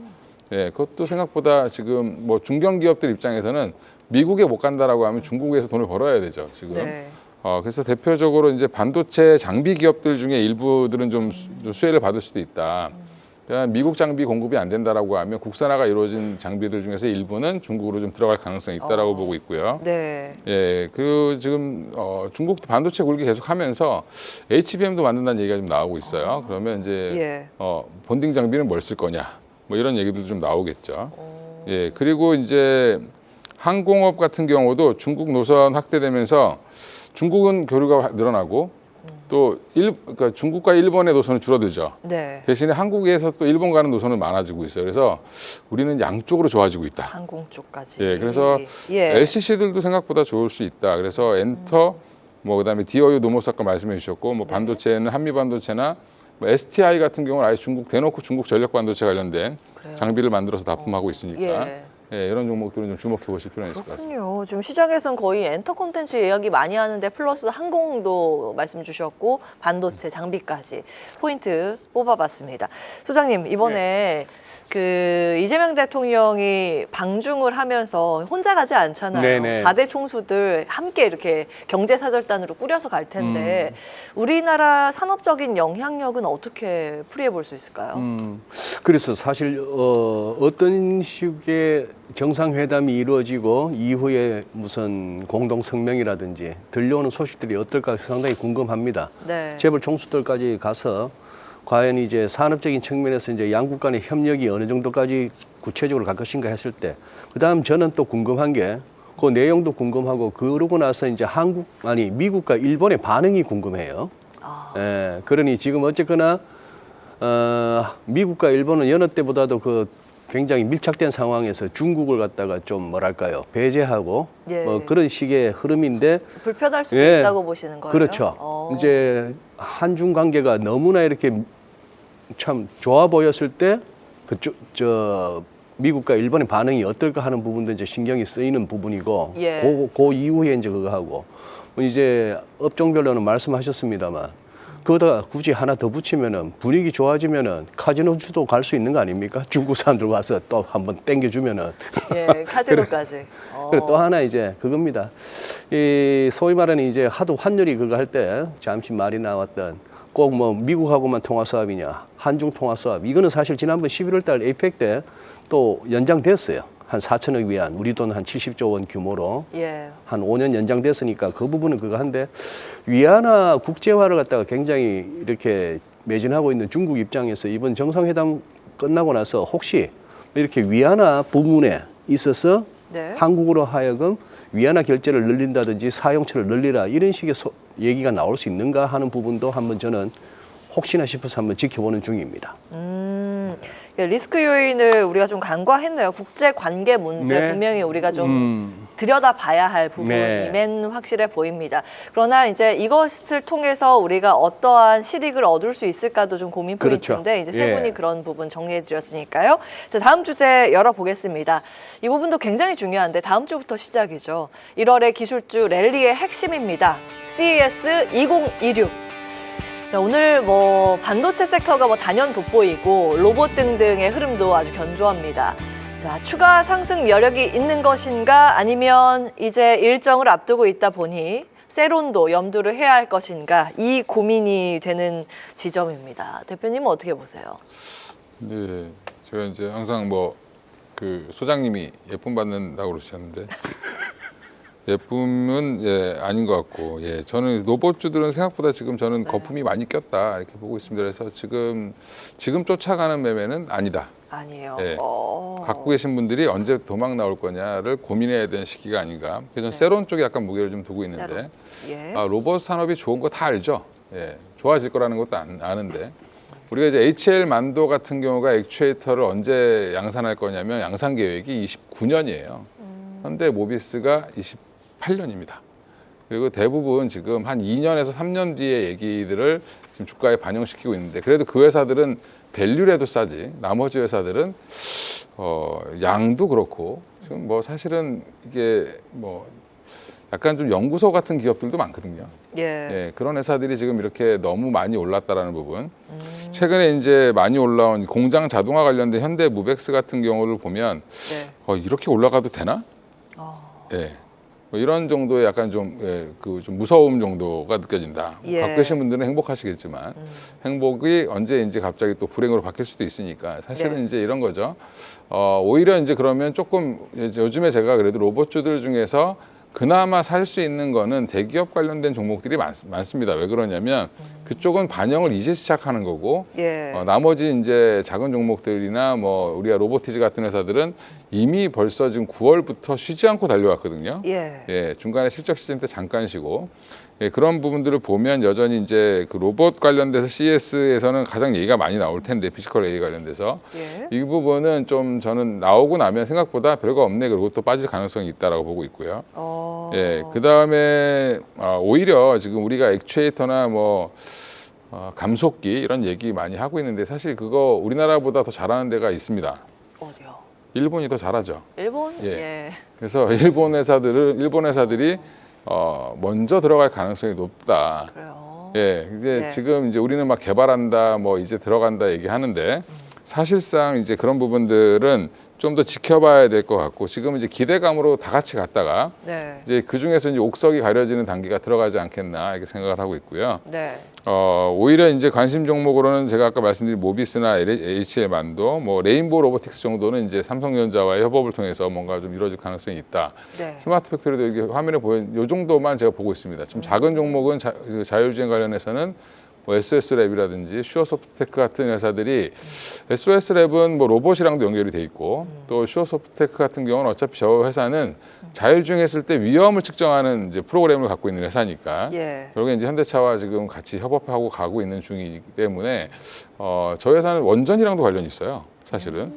네, 그것도 생각보다 지금 뭐 중견기업들 입장에서는 미국에 못 간다라고 하면 중국에서 돈을 벌어야 되죠. 지금. 네. 그래서 대표적으로 이제 반도체 장비 기업들 중에 일부들은 좀 수혜를 받을 수도 있다. 미국 장비 공급이 안 된다라고 하면 국산화가 이루어진 장비들 중에서 일부는 중국으로 좀 들어갈 가능성이 있다라고 보고 있고요. 네. 예, 그리고 지금 중국도 반도체 굴기 계속하면서 HBM도 만든다는 얘기가 좀 나오고 있어요. 그러면 이제 예. 본딩 장비는 뭘 쓸 거냐, 뭐 이런 얘기도 좀 나오겠죠. 예, 그리고 이제 항공업 같은 경우도 중국 노선 확대되면서 중국은 교류가 늘어나고. 또 그러니까 중국과 일본의 노선은 줄어들죠. 네. 대신에 한국에서 또 일본 가는 노선은 많아지고 있어요. 그래서 우리는 양쪽으로 좋아지고 있다. 항공 쪽까지. 예, 그래서 예. LCC들도 생각보다 좋을 수 있다. 그래서 엔터, 뭐 그다음에 DOU 노모스 아까 말씀해 주셨고, 뭐 반도체는 한미 반도체나 뭐 STI 같은 경우는 아예 대놓고 중국 전력 반도체 관련된 그래요. 장비를 만들어서 납품하고 있으니까. 예. 예, 이런 종목들은 좀 주목해 보실 필요가 있을 것 같습니다. 그렇군요. 지금 시장에서는 거의 엔터 콘텐츠 이야기 많이 하는데 플러스 항공도 말씀 주셨고 반도체 장비까지 포인트 뽑아봤습니다. 소장님 이번에 그 이재명 대통령이 방중을 하면서 혼자 가지 않잖아요. 네네. 4대 총수들 함께 이렇게 경제사절단으로 꾸려서 갈 텐데 우리나라 산업적인 영향력은 어떻게 풀이해 볼 수 있을까요? 그래서 사실 어떤 식의 정상회담이 이루어지고 이후에 무슨 공동 성명이라든지 들려오는 소식들이 어떨까 상당히 궁금합니다. 네. 재벌 총수들까지 가서 과연 이제 산업적인 측면에서 이제 양국 간의 협력이 어느 정도까지 구체적으로 갈 것인가 했을 때, 그다음 저는 또 궁금한 게 그 내용도 궁금하고 그러고 나서 이제 미국과 일본의 반응이 궁금해요. 예, 그러니 지금 어쨌거나 미국과 일본은 여느 때보다도 그 굉장히 밀착된 상황에서 중국을 갖다가 좀 뭐랄까요 배제하고 예. 뭐 그런 식의 흐름인데 불편할 수도 예. 있다고 보시는 거예요? 그렇죠. 이제 한중 관계가 너무나 이렇게 참 좋아 보였을 때 그쪽 미국과 일본의 반응이 어떨까 하는 부분도 이제 신경이 쓰이는 부분이고 예. 그 이후에 이제 그거 하고 이제 업종별로는 말씀하셨습니다만 그거다가 굳이 하나 더 붙이면은 분위기 좋아지면은 카지노주도 갈 수 있는 거 아닙니까? 중국 사람들 와서 또 한번 땡겨주면은. 예, 카지노까지. 그리고 또 하나 이제 그겁니다. 이 소위 말하는 이제 하도 환율이 그거 할 때 잠시 말이 나왔던 꼭 뭐 미국하고만 통화 수합이냐, 한중 통화 수합. 이거는 사실 지난번 11월 달 에이펙 때 또 연장됐어요. 한 4천억 위안, 우리 돈 한 70조 원 규모로 예. 한 5년 연장됐으니까 그 부분은 그거 한데 위안화 국제화를 갖다가 굉장히 이렇게 매진하고 있는 중국 입장에서 이번 정상회담 끝나고 나서 혹시 이렇게 위안화 부분에 있어서 네. 한국으로 하여금 위안화 결제를 늘린다든지 사용처를 늘리라 이런 식의 얘기가 나올 수 있는가 하는 부분도 한번 저는 혹시나 싶어서 한번 지켜보는 중입니다. 리스크 요인을 우리가 좀 간과했네요. 국제 관계 문제 네. 분명히 우리가 좀 들여다봐야 할 부분이 네. 맨 확실해 보입니다. 그러나 이제 이것을 통해서 우리가 어떠한 실익을 얻을 수 있을까도 좀 고민 그렇죠. 포인트인데 이제 세 예. 분이 그런 부분 정리해 드렸으니까요. 자, 다음 주제 열어보겠습니다. 이 부분도 굉장히 중요한데 다음 주부터 시작이죠. 1월의 기술주 랠리의 핵심입니다. CES 2026. 자, 오늘 뭐 반도체 섹터가 뭐 단연 돋보이고 로봇 등등의 흐름도 아주 견조합니다. 자, 추가 상승 여력이 있는 것인가 아니면 이제 일정을 앞두고 있다 보니 세론도 염두를 해야 할 것인가 이 고민이 되는 지점입니다. 대표님은 어떻게 보세요? 네, 제가 이제 항상 뭐 그 소장님이 예쁨 받는다고 그러셨는데 예쁨은 아닌 것 같고, 저는 로봇주들은 생각보다 지금 저는 거품이 많이 꼈다 이렇게 보고 있습니다. 그래서 지금 쫓아가는 매매는 아니다. 아니에요. 예. 갖고 계신 분들이 언제 도망 나올 거냐를 고민해야 되는 시기가 아닌가. 그래서 저는 세론 쪽에 약간 무게를 좀 두고 있는데, 세론. 예. 로봇 산업이 좋은 거 다 알죠. 좋아질 거라는 것도 아는데, 우리가 이제 HL 만도 같은 경우가 액추에이터를 언제 양산할 거냐면 양산 계획이 29년이에요. 현대 모비스가 28년입니다. 그리고 대부분 지금 한 2년에서 3년 뒤의 얘기들을 지금 주가에 반영시키고 있는데, 그래도 그 회사들은 밸류라도 싸지, 나머지 회사들은 양도 그렇고 지금 뭐 사실은 이게 뭐 약간 좀 연구소 같은 기업들도 많거든요. 그런 회사들이 지금 이렇게 너무 많이 올랐다라는 부분. 최근에 이제 많이 올라온 공장 자동화 관련된 현대 무벡스 같은 경우를 보면 이렇게 올라가도 되나? 뭐 이런 정도의 약간 좀 무서움 정도가 느껴진다. 갖고 계신 분들은 행복하시겠지만 행복이 언제인지 갑자기 또 불행으로 바뀔 수도 있으니까 사실은 이제 이런 거죠. 오히려 이제 그러면 조금 요즘에 제가 그래도 로봇주들 중에서 그나마 살 수 있는 거는 대기업 관련된 종목들이 많습니다. 왜 그러냐면 그쪽은 반영을 이제 시작하는 거고 나머지 이제 작은 종목들이나 뭐 우리가 로보티즈 같은 회사들은 이미 벌써 지금 9월부터 쉬지 않고 달려왔거든요. 중간에 실적 시즌 때 잠깐 쉬고 그런 부분들을 보면 여전히 이제 그 로봇 관련돼서 CES에서는 가장 얘기가 많이 나올 텐데 피지컬 AI 관련돼서 이 부분은 좀 저는 나오고 나면 생각보다 별거 없네, 그리고 또 빠질 가능성이 있다라고 보고 있고요. 그 다음에 오히려 지금 우리가 액추에이터나 뭐 감속기 이런 얘기 많이 하고 있는데 사실 그거 우리나라보다 더 잘하는 데가 있습니다. 어디요? 일본이 더 잘하죠. 일본? 그래서 일본 회사들이 먼저 들어갈 가능성이 높다. 그래요. 이제 지금 이제 우리는 막 개발한다, 뭐 이제 들어간다 얘기하는데 사실상 이제 그런 부분들은 좀 더 지켜봐야 될 것 같고 지금 이제 기대감으로 다 같이 갔다가 이제 그 중에서 이제 옥석이 가려지는 단계가 들어가지 않겠나 이렇게 생각을 하고 있고요. 오히려 이제 관심 종목으로는 제가 아까 말씀드린 모비스나 HL 만도, 뭐 레인보우 로보틱스 정도는 이제 삼성전자와의 협업을 통해서 뭔가 좀 이루어질 가능성이 있다. 스마트 팩토리도 이게 화면에 보이는 요 정도만 제가 보고 있습니다. 좀 작은 종목은 자율주행 관련해서는 뭐 SOS랩이라든지 슈어소프트테크 같은 회사들이 SOS랩은 뭐 로봇이랑도 연결이 돼 있고 또 슈어소프트테크 같은 경우는 어차피 저 회사는 자율주행했을 때 위험을 측정하는 이제 프로그램을 갖고 있는 회사니까 결국에 이제 현대차와 지금 같이 협업하고 가고 있는 중이기 때문에 저 회사는 원전이랑도 관련이 있어요, 사실은.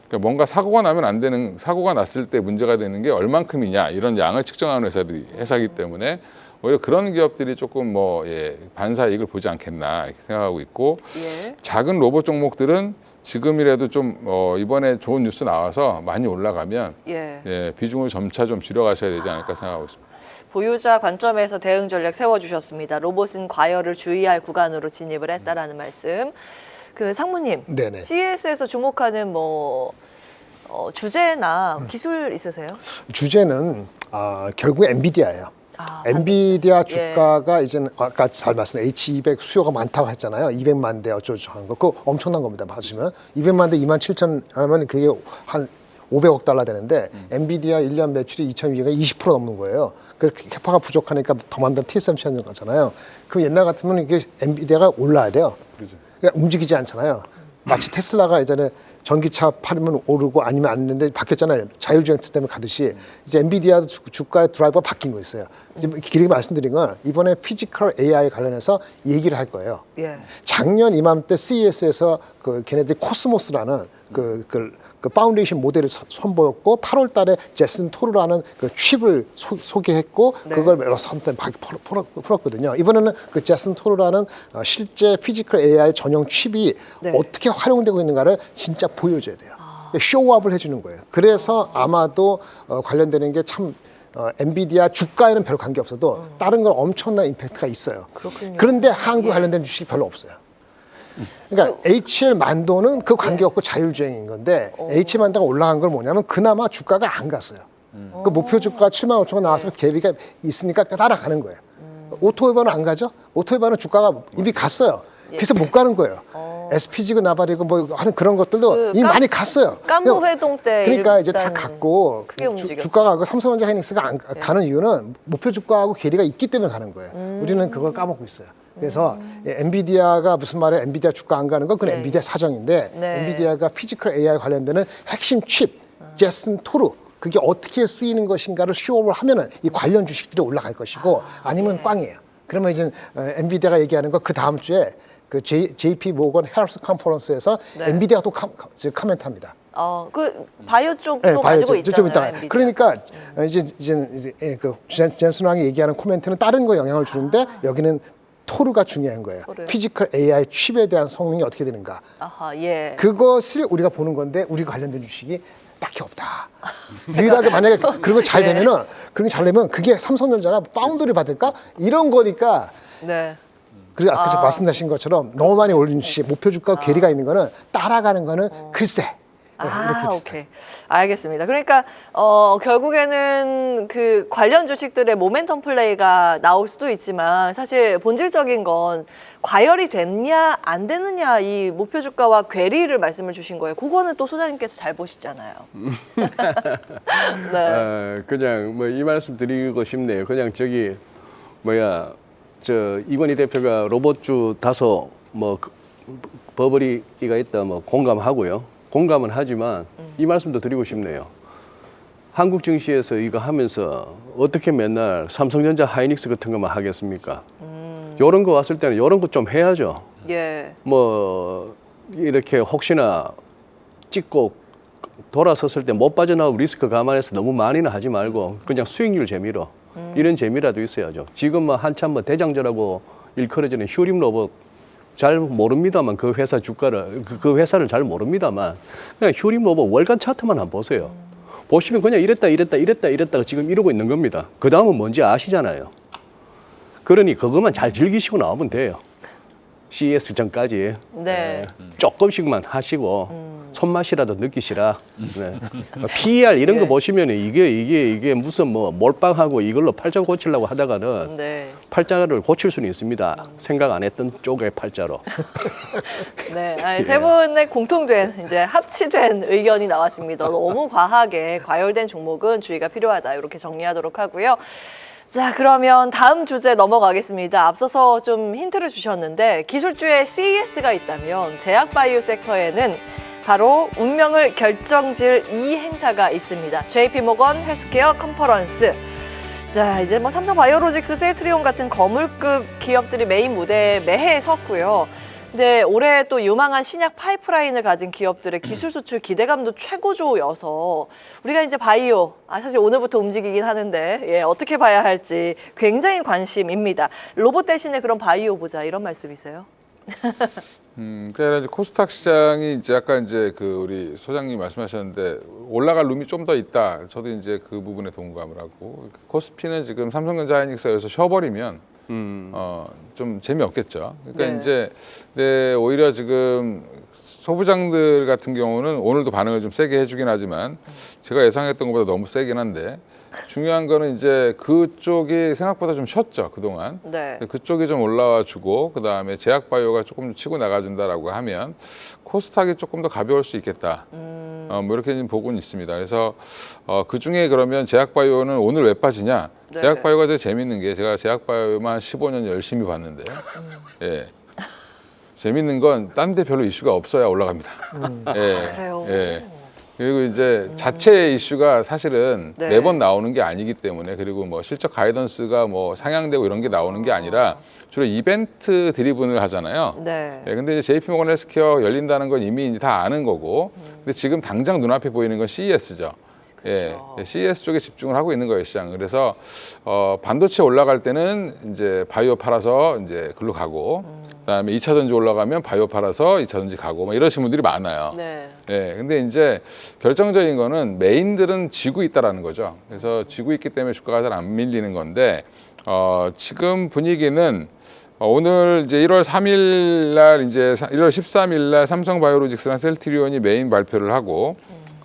그러니까 뭔가 사고가 나면 안 되는, 사고가 났을 때 문제가 되는 게 얼만큼이냐 이런 양을 측정하는 회사이기 때문에 오히려 그런 기업들이 조금 뭐 반사 이익을 보지 않겠나 이렇게 생각하고 있고 작은 로봇 종목들은 지금이라도 좀 이번에 좋은 뉴스 나와서 많이 올라가면 비중을 점차 좀 줄여가셔야 되지 않을까 생각하고 있습니다. 보유자 관점에서 대응 전략 세워주셨습니다. 로봇은 과열을 주의할 구간으로 진입을 했다라는 말씀. 그 상무님, CES에서 주목하는 뭐 주제나 기술 있으세요? 주제는 결국 엔비디아예요. 엔비디아 주가가 이제는 아까 잘 말씀 H200 수요가 많다고 했잖아요. 200만 대 어쩌고 하는 거. 그거 엄청난 겁니다. 봐주시면 200만 대 27,000 하면 그게 한 500억 달러 되는데 엔비디아 1년 매출이 2002년에 20% 넘는 거예요. 그래서 캐파가 부족하니까 더 만든 TSMC 하는 거잖아요. 그럼 옛날 같으면 이게 엔비디아가 올라야 돼요. 그러니까 움직이지 않잖아요. 마치 테슬라가 예전에 전기차 팔면 오르고 아니면 안 되는데 바뀌었잖아요. 자율주행 때문에 가듯이 이제 엔비디아도 주가의 드라이버가 바뀐 거 있어요. 이제 길게 말씀드린 건 이번에 피지컬 AI 관련해서 얘기를 할 거예요. 작년 이맘때 CES에서 그 걔네들이 코스모스라는 그 파운데이션 모델을 선보였고 8월 달에 제슨 토르라는 그 칩을 소개했고 그걸 여러 사람들 막 풀었거든요. 이번에는 그 제슨 토르라는 실제 피지컬 AI 전용 칩이 어떻게 활용되고 있는가를 진짜 보여줘야 돼요. 쇼업을 해주는 거예요. 그래서 아마도 관련되는 게 참 엔비디아 주가에는 별 관계 없어도 다른 건 엄청난 임팩트가 있어요. 그런데 한국 관련된 주식이 별로 없어요. 그러니까 HL 만도는 그 관계없고 자율주행인 건데 HL 만도가 올라간 건 뭐냐면 그나마 주가가 안 갔어요. 그 목표 주가 7만 5천 원 나왔으면 대비가 있으니까 따라가는 거예요. 오토웨버는 안 가죠? 오토웨버는 주가가 이미 갔어요. 그래서 못 가는 거예요. SPG고 나발이고 뭐 하는 그런 것들도 그 이미 많이 갔어요. 깐부회동 때 그러니까 이제 다 일단 갔고 크게 움직였어요. 주가가 삼성전자 하이닉스가 가는 이유는 목표 주가하고 괴리가 있기 때문에 가는 거예요. 우리는 그걸 까먹고 있어요. 그래서 엔비디아가 무슨 말이에요? 엔비디아 주가 안 가는 건 그건 네. 엔비디아 사정인데 네. 엔비디아가 피지컬 AI 관련되는 핵심 칩, 제슨 토르 그게 어떻게 쓰이는 것인가를 쇼업을 하면은 이 관련 주식들이 올라갈 것이고 아니면 꽝이에요. 그러면 이제 엔비디아가 얘기하는 거 그 다음 주에 그 JP 모건 헤럴스 컨퍼런스에서 네. 엔비디아가 또 카멘트합니다. 그 바이오 쪽도 네, 가지고 좀 있잖아요. 이따가. 엔비디아. 그러니까 이제 그 젠슨 왕이 얘기하는 코멘트는 다른 거 영향을 주는데 여기는 토르가 중요한 거예요. 토르. 피지컬 AI 칩에 대한 성능이 어떻게 되는가. 아하, 예. 그것을 우리가 보는 건데 우리가 관련된 주식이 딱히 없다. 유일하게 만약에 그런 걸 잘 네. 되면은 그런 게 잘 되면 그게 삼성전자가 파운드를 받을까 이런 거니까. 네. 그리고 아까 말씀하신 것처럼 너무 많이 올린 주식 목표 주가 괴리가 있는 거는 따라가는 거는 글쎄. 이렇게 비슷해요. 오케이. 알겠습니다. 그러니까 결국에는 그 관련 주식들의 모멘텀 플레이가 나올 수도 있지만 사실 본질적인 건 과열이 됐냐 안 됐느냐 이 목표 주가와 괴리를 말씀을 주신 거예요. 그거는 또 소장님께서 잘 보시잖아요. 네. 그냥 뭐 이 말씀 드리고 싶네요. 그냥 저기 저 이건희 대표가 로봇주 다소 뭐 버블이가 있다 뭐 공감하고요. 공감은 하지만 이 말씀도 드리고 싶네요. 한국 증시에서 이거 하면서 어떻게 맨날 삼성전자 하이닉스 같은 것만 하겠습니까? 요런 거 왔을 때는 요런 거 좀 해야죠. 예. 뭐 이렇게 혹시나 찍고 돌아섰을 때 못 빠져나올 리스크 감안해서 너무 많이는 하지 말고 그냥 수익률 재미로 이런 재미라도 있어야죠. 지금 뭐 한참 뭐 대장저라고 일컬어지는 휴림 로봇 잘 모릅니다만 그 회사 주가를 그 회사를 잘 모릅니다만 그냥 휴림 로봇 월간 차트만 한번 보세요. 보시면 그냥 이랬다가 지금 이러고 있는 겁니다. 그 다음은 뭔지 아시잖아요. 그러니 그것만 잘 즐기시고 나오면 돼요. CES 전까지 네. 조금씩만 하시고 손맛이라도 느끼시라. 네. PER 이런 거 예. 보시면 이게 무슨 뭐 몰빵하고 이걸로 팔자 고치려고 하다가는 네. 팔자를 고칠 수는 있습니다. 생각 안 했던 쪽의 팔자로. 네, 아니, 세 분의 공통된 이제 합치된 의견이 나왔습니다. 너무 과하게 과열된 종목은 주의가 필요하다 이렇게 정리하도록 하고요. 자, 그러면 다음 주제 넘어가겠습니다. 앞서서 좀 힌트를 주셨는데 기술주에 CES가 있다면 제약바이오 섹터에는 바로 운명을 결정질 이 행사가 있습니다. JP모건 헬스케어 컨퍼런스. 자, 이제 뭐 삼성바이오로직스, 셀트리온 같은 거물급 기업들이 메인 무대에 매해 섰고요. 근데 올해 또 유망한 신약 파이프라인을 가진 기업들의 기술 수출 기대감도 최고조여서 우리가 이제 바이오, 사실 오늘부터 움직이긴 하는데 예, 어떻게 봐야 할지 굉장히 관심입니다. 로봇 대신에 그런 바이오 보자 이런 말씀이세요? 그러니까 이제 코스닥 시장이 이제 아까 이제 그 우리 소장님 말씀하셨는데 올라갈 룸이 좀 더 있다. 저도 이제 그 부분에 동감을 하고 코스피는 지금 삼성전자 하이닉스에서 쉬어버리면 좀 재미없겠죠. 그러니까 네. 이제 네, 오히려 지금 소부장들 같은 경우는 오늘도 반응을 좀 세게 해주긴 하지만 제가 예상했던 것보다 너무 세긴 한데 중요한 거는 이제 그쪽이 생각보다 좀 쉬었죠 그동안. 네. 그쪽이 좀 올라와 주고 그 다음에 제약바이오가 조금 치고 나가준다라고 하면 코스닥이 조금 더 가벼울 수 있겠다. 뭐 이렇게 좀 보고는 있습니다. 그래서 그 중에 그러면 제약바이오는 오늘 왜 빠지냐? 네. 제약바이오가 되게 재밌는 게 제가 제약바이오만 15년 열심히 봤는데 예. 재밌는 건 딴 데 별로 이슈가 없어야 올라갑니다. 예. 그래요. 예. 그리고 이제 자체 이슈가 사실은 네. 매번 나오는 게 아니기 때문에 그리고 뭐 실적 가이던스가 뭐 상향되고 이런 게 나오는 게 아니라 주로 이벤트 드리븐을 하잖아요. 네. 예, 근데 이제 JP모건 헬스케어 열린다는 건 이미 이제 다 아는 거고 근데 지금 당장 눈앞에 보이는 건 CES죠. 예, CES 쪽에 집중을 하고 있는 거예요, 시장. 그래서 반도체 올라갈 때는 이제 바이오 팔아서 이제 글로 가고 그다음에 2차 전지 올라가면 바이오 팔아서 2차 전지 가고 뭐 이러신 분들이 많아요. 네. 예, 근데 이제 결정적인 거는 메인들은 지고 있다라는 거죠. 그래서 지고 있기 때문에 주가가 잘 안 밀리는 건데 지금 분위기는 오늘 이제 1월 3일 날 이제 1월 13일 날 삼성바이오로직스랑 셀트리온이 메인 발표를 하고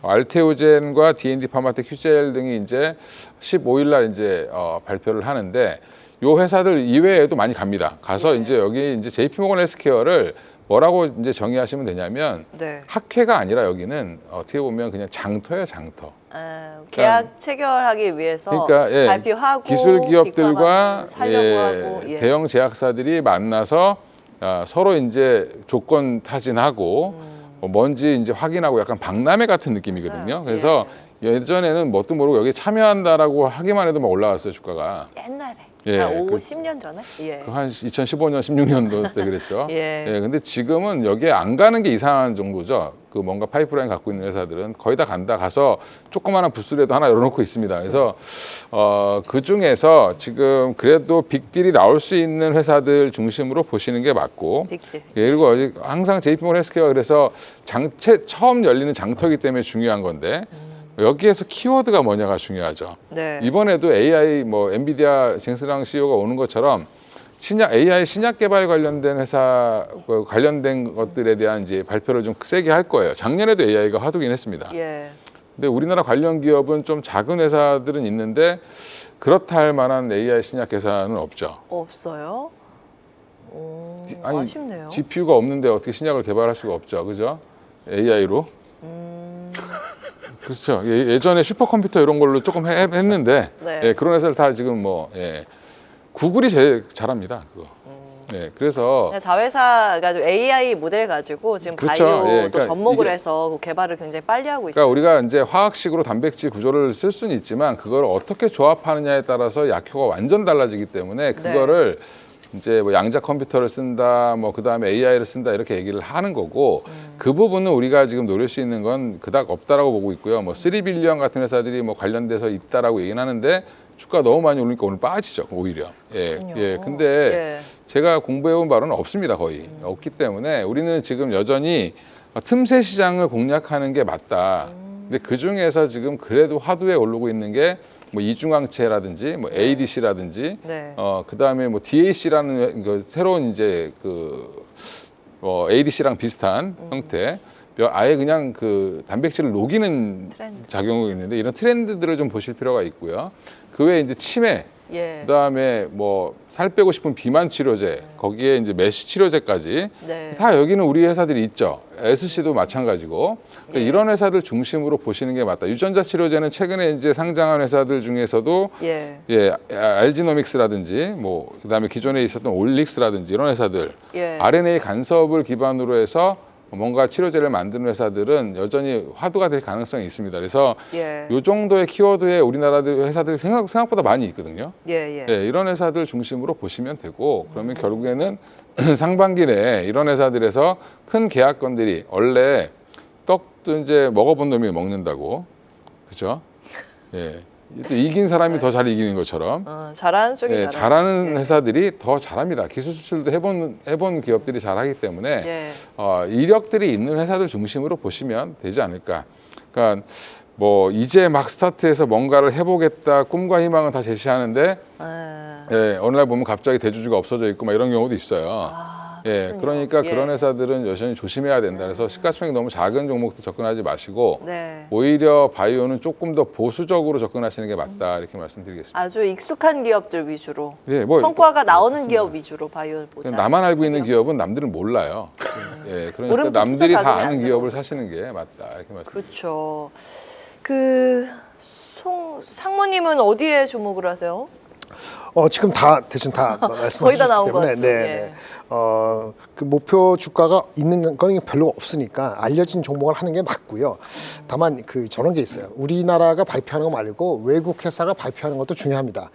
알테오젠과 D&D 파마텍, 휴젤 등이 이제 15일 날 이제 발표를 하는데 요 회사들 이외에도 많이 갑니다. 가서 이제 여기 이제 JP모건 헬스케어를 뭐라고 이제 정의하시면 되냐면 네. 학회가 아니라 여기는 어떻게 보면 그냥 장터예요, 장터. 계약 체결하기 위해서 그러니까 예, 발표하고 기술 기업들과 살려고 하고 대형 제약사들이 만나서 서로 이제 조건 타진하고 뭔지 이제 확인하고 약간 박람회 같은 느낌이거든요. 맞아요. 그래서 예전에는 뭣도 모르고 여기 참여한다라고 하기만 해도 막 올라갔어요, 주가가. 옛날에 예, 한 그- 50년 전에 예. 한 2015년, 16년도 때 그랬죠. 예. 근데 지금은 여기에 안 가는 게 이상한 정도죠. 그 뭔가 파이프라인 갖고 있는 회사들은 거의 다 간다. 가서 조그마한 부스라도 하나 열어놓고 있습니다. 그래서 그 중에서 지금 그래도 빅딜이 나올 수 있는 회사들 중심으로 보시는 게 맞고. 빅딜. 그리고 항상 JP모건 헬스케어가 그래서 처음 열리는 장터이기 때문에 중요한 건데 여기에서 키워드가 뭐냐가 중요하죠. 네. 이번에도 AI 뭐 엔비디아 쟁스랑 CEO가 오는 것처럼 AI 신약 개발 관련된 회사 관련된 것들에 대한 이제 발표를 좀 세게 할 거예요. 작년에도 AI가 화두긴 했습니다. 예. 근데 우리나라 관련 기업은 좀 작은 회사들은 있는데 그렇다 할 만한 AI 신약 회사는 없죠. 없어요? 아니, 아쉽네요. GPU가 없는데 어떻게 신약을 개발할 수가 없죠. 그죠? AI로. 그렇죠. 예전에 슈퍼컴퓨터 이런 걸로 조금 했는데 네. 예, 그런 회사를 다 지금 뭐 구글이 제일 잘합니다. 그거. 그래서 그냥 자회사 가지고 AI 모델 가지고 지금 그렇죠. 바이오도 그러니까 접목을 이게- 해서 그 개발을 굉장히 빨리 하고 있어요. 그러니까 우리가 이제 화학식으로 단백질 구조를 쓸 수는 있지만 그걸 어떻게 조합하느냐에 따라서 약효가 완전 달라지기 때문에 그거를 이제 뭐 양자 컴퓨터를 쓴다, 뭐 그 다음에 AI를 쓴다 이렇게 얘기를 하는 거고 그 부분은 우리가 지금 노릴 수 있는 건 그닥 없다라고 보고 있고요. 뭐 3빌리언 같은 회사들이 뭐 관련돼서 있다라고 얘기는 하는데 주가 너무 많이 오르니까 오늘 빠지죠, 오히려. 그렇군요. 근데 예. 제가 공부해온 바로는 없습니다, 거의. 없기 때문에 우리는 지금 여전히 틈새 시장을 공략하는 게 맞다. 근데 그 중에서 지금 그래도 화두에 오르고 있는 게 뭐 이중항체라든지 뭐 ADC라든지 네. 그다음에 뭐 DAC라는 그 새로운 이제 그 ADC랑 비슷한 형태 아예 그냥 그 단백질을 녹이는 트렌드. 작용이 있는데 이런 트렌드들을 좀 보실 필요가 있고요. 그 외에 이제 치매 예. 그다음에 뭐 살 빼고 싶은 비만 치료제 거기에 이제 메쉬 치료제까지 네. 다 여기는 우리 회사들이 있죠. SC도 마찬가지고 그러니까 예. 이런 회사들 중심으로 보시는 게 맞다. 유전자 치료제는 최근에 이제 상장한 회사들 중에서도 예. 알지노믹스라든지 뭐 그다음에 기존에 있었던 올릭스라든지 이런 회사들 예. RNA 간섭을 기반으로 해서 뭔가 치료제를 만드는 회사들은 여전히 화두가 될 가능성이 있습니다. 그래서 예. 이 정도의 키워드에 우리나라 회사들이 생각보다 많이 있거든요. 예. 이런 회사들 중심으로 보시면 되고 그러면 결국에는 상반기 내에 이런 회사들에서 큰 계약건들이 원래 떡도 이제 먹어본 놈이 먹는다고 그렇죠? 또 이긴 사람이 더 잘 이기는 것처럼 잘하는 쪽이 잘하죠. 잘하는 예. 회사들이 더 잘합니다. 기술 수출도 해본 기업들이 잘하기 때문에 예. 이력들이 있는 회사들 중심으로 보시면 되지 않을까. 그러니까 뭐 이제 막 스타트해서 뭔가를 해보겠다 꿈과 희망은 다 제시하는데 어느 날 보면 갑자기 대주주가 없어져 있고 막 이런 경우도 있어요. 그러니까 예. 그런 회사들은 여전히 조심해야 된다. 그래서 시가총액 너무 작은 종목도 접근하지 마시고 네. 오히려 바이오는 조금 더 보수적으로 접근하시는 게 맞다 이렇게 말씀드리겠습니다. 아주 익숙한 기업들 위주로 뭐 성과가 나오는 기업 위주로 바이오를 보자. 나만 알고 있는 기업은 남들은 몰라요. 그러니까 오름도 남들이 투자 다 자금이 안 아는 되고. 기업을 사시는 게 맞다 이렇게 말씀. 그렇죠. 상무님은 어디에 주목을 하세요? 지금 다 대충 다 말씀하셨기 거의 다 나온 것 때문에 같아요. 네. 그 목표 주가가 있는 건 별로 없으니까 알려진 종목을 하는 게 맞고요. 다만 그 저런 게 있어요. 우리나라가 발표하는 거 말고 외국 회사가 발표하는 것도 중요합니다.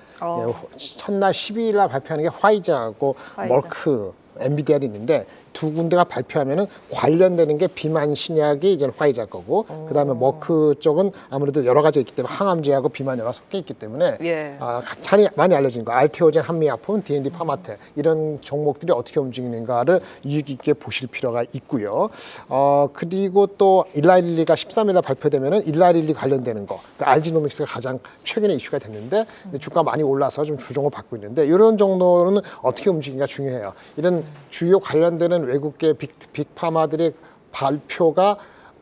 첫날 12일 날 발표하는 게 화이자하고 화이자. 머크, 엔비디아도 있는데 두 군데가 발표하면은 관련되는 게 비만 신약이 이제 화이자 거고 그다음에 머크 쪽은 아무래도 여러 가지 있기 때문에 항암제하고 비만 여러 섞여 있기 때문에 예. 많이 알려진 거 알테오젠, 한미약품, D&D 파마텍 이런 종목들이 어떻게 움직이는가를 유익 있게 보실 필요가 있고요. 그리고 또 일라일리가 13일날 발표되면은 일라일리 관련되는 거, 그러니까 알지노믹스가 가장 최근에 이슈가 됐는데 주가 많이 올라서 좀 조정을 받고 있는데 이런 정도는 어떻게 움직이는가 중요해요. 이런 주요 관련되는 외국계 빅파마들의 발표가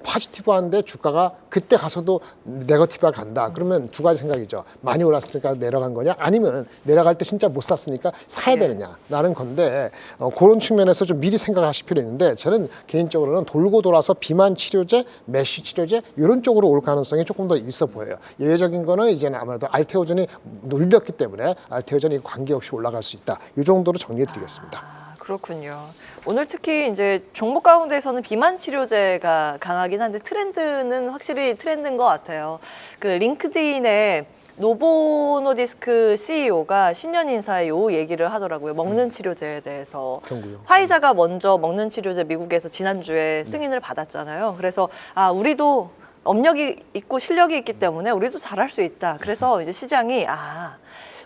포지티브한데 주가가 그때 가서도 네거티브가 간다. 그러면 두 가지 생각이죠. 많이 올랐으니까 내려간 거냐, 아니면 내려갈 때 진짜 못 샀으니까 사야 되느냐라는 건데 그런 측면에서 좀 미리 생각을 하실 필요 있는데 저는 개인적으로는 돌고 돌아서 비만 치료제, 메쉬 치료제 이런 쪽으로 올 가능성이 조금 더 있어 보여요. 예외적인 거는 이제는 아무래도 알테오전이 눌렸기 때문에 알테오전이 관계없이 올라갈 수 있다. 이 정도로 정리해 드리겠습니다. 그렇군요. 오늘 특히 이제 종목 가운데서는 비만 치료제가 강하긴 한데 트렌드는 확실히 트렌드인 것 같아요. 그 링크드인에 노보노디스크 CEO가 신년 인사에 요 얘기를 하더라고요. 먹는 치료제에 대해서. 정부요. 화이자가 먼저 먹는 치료제 미국에서 지난주에 승인을 받았잖아요. 그래서 우리도 업력이 있고 실력이 있기 때문에 우리도 잘할 수 있다. 그래서 이제 시장이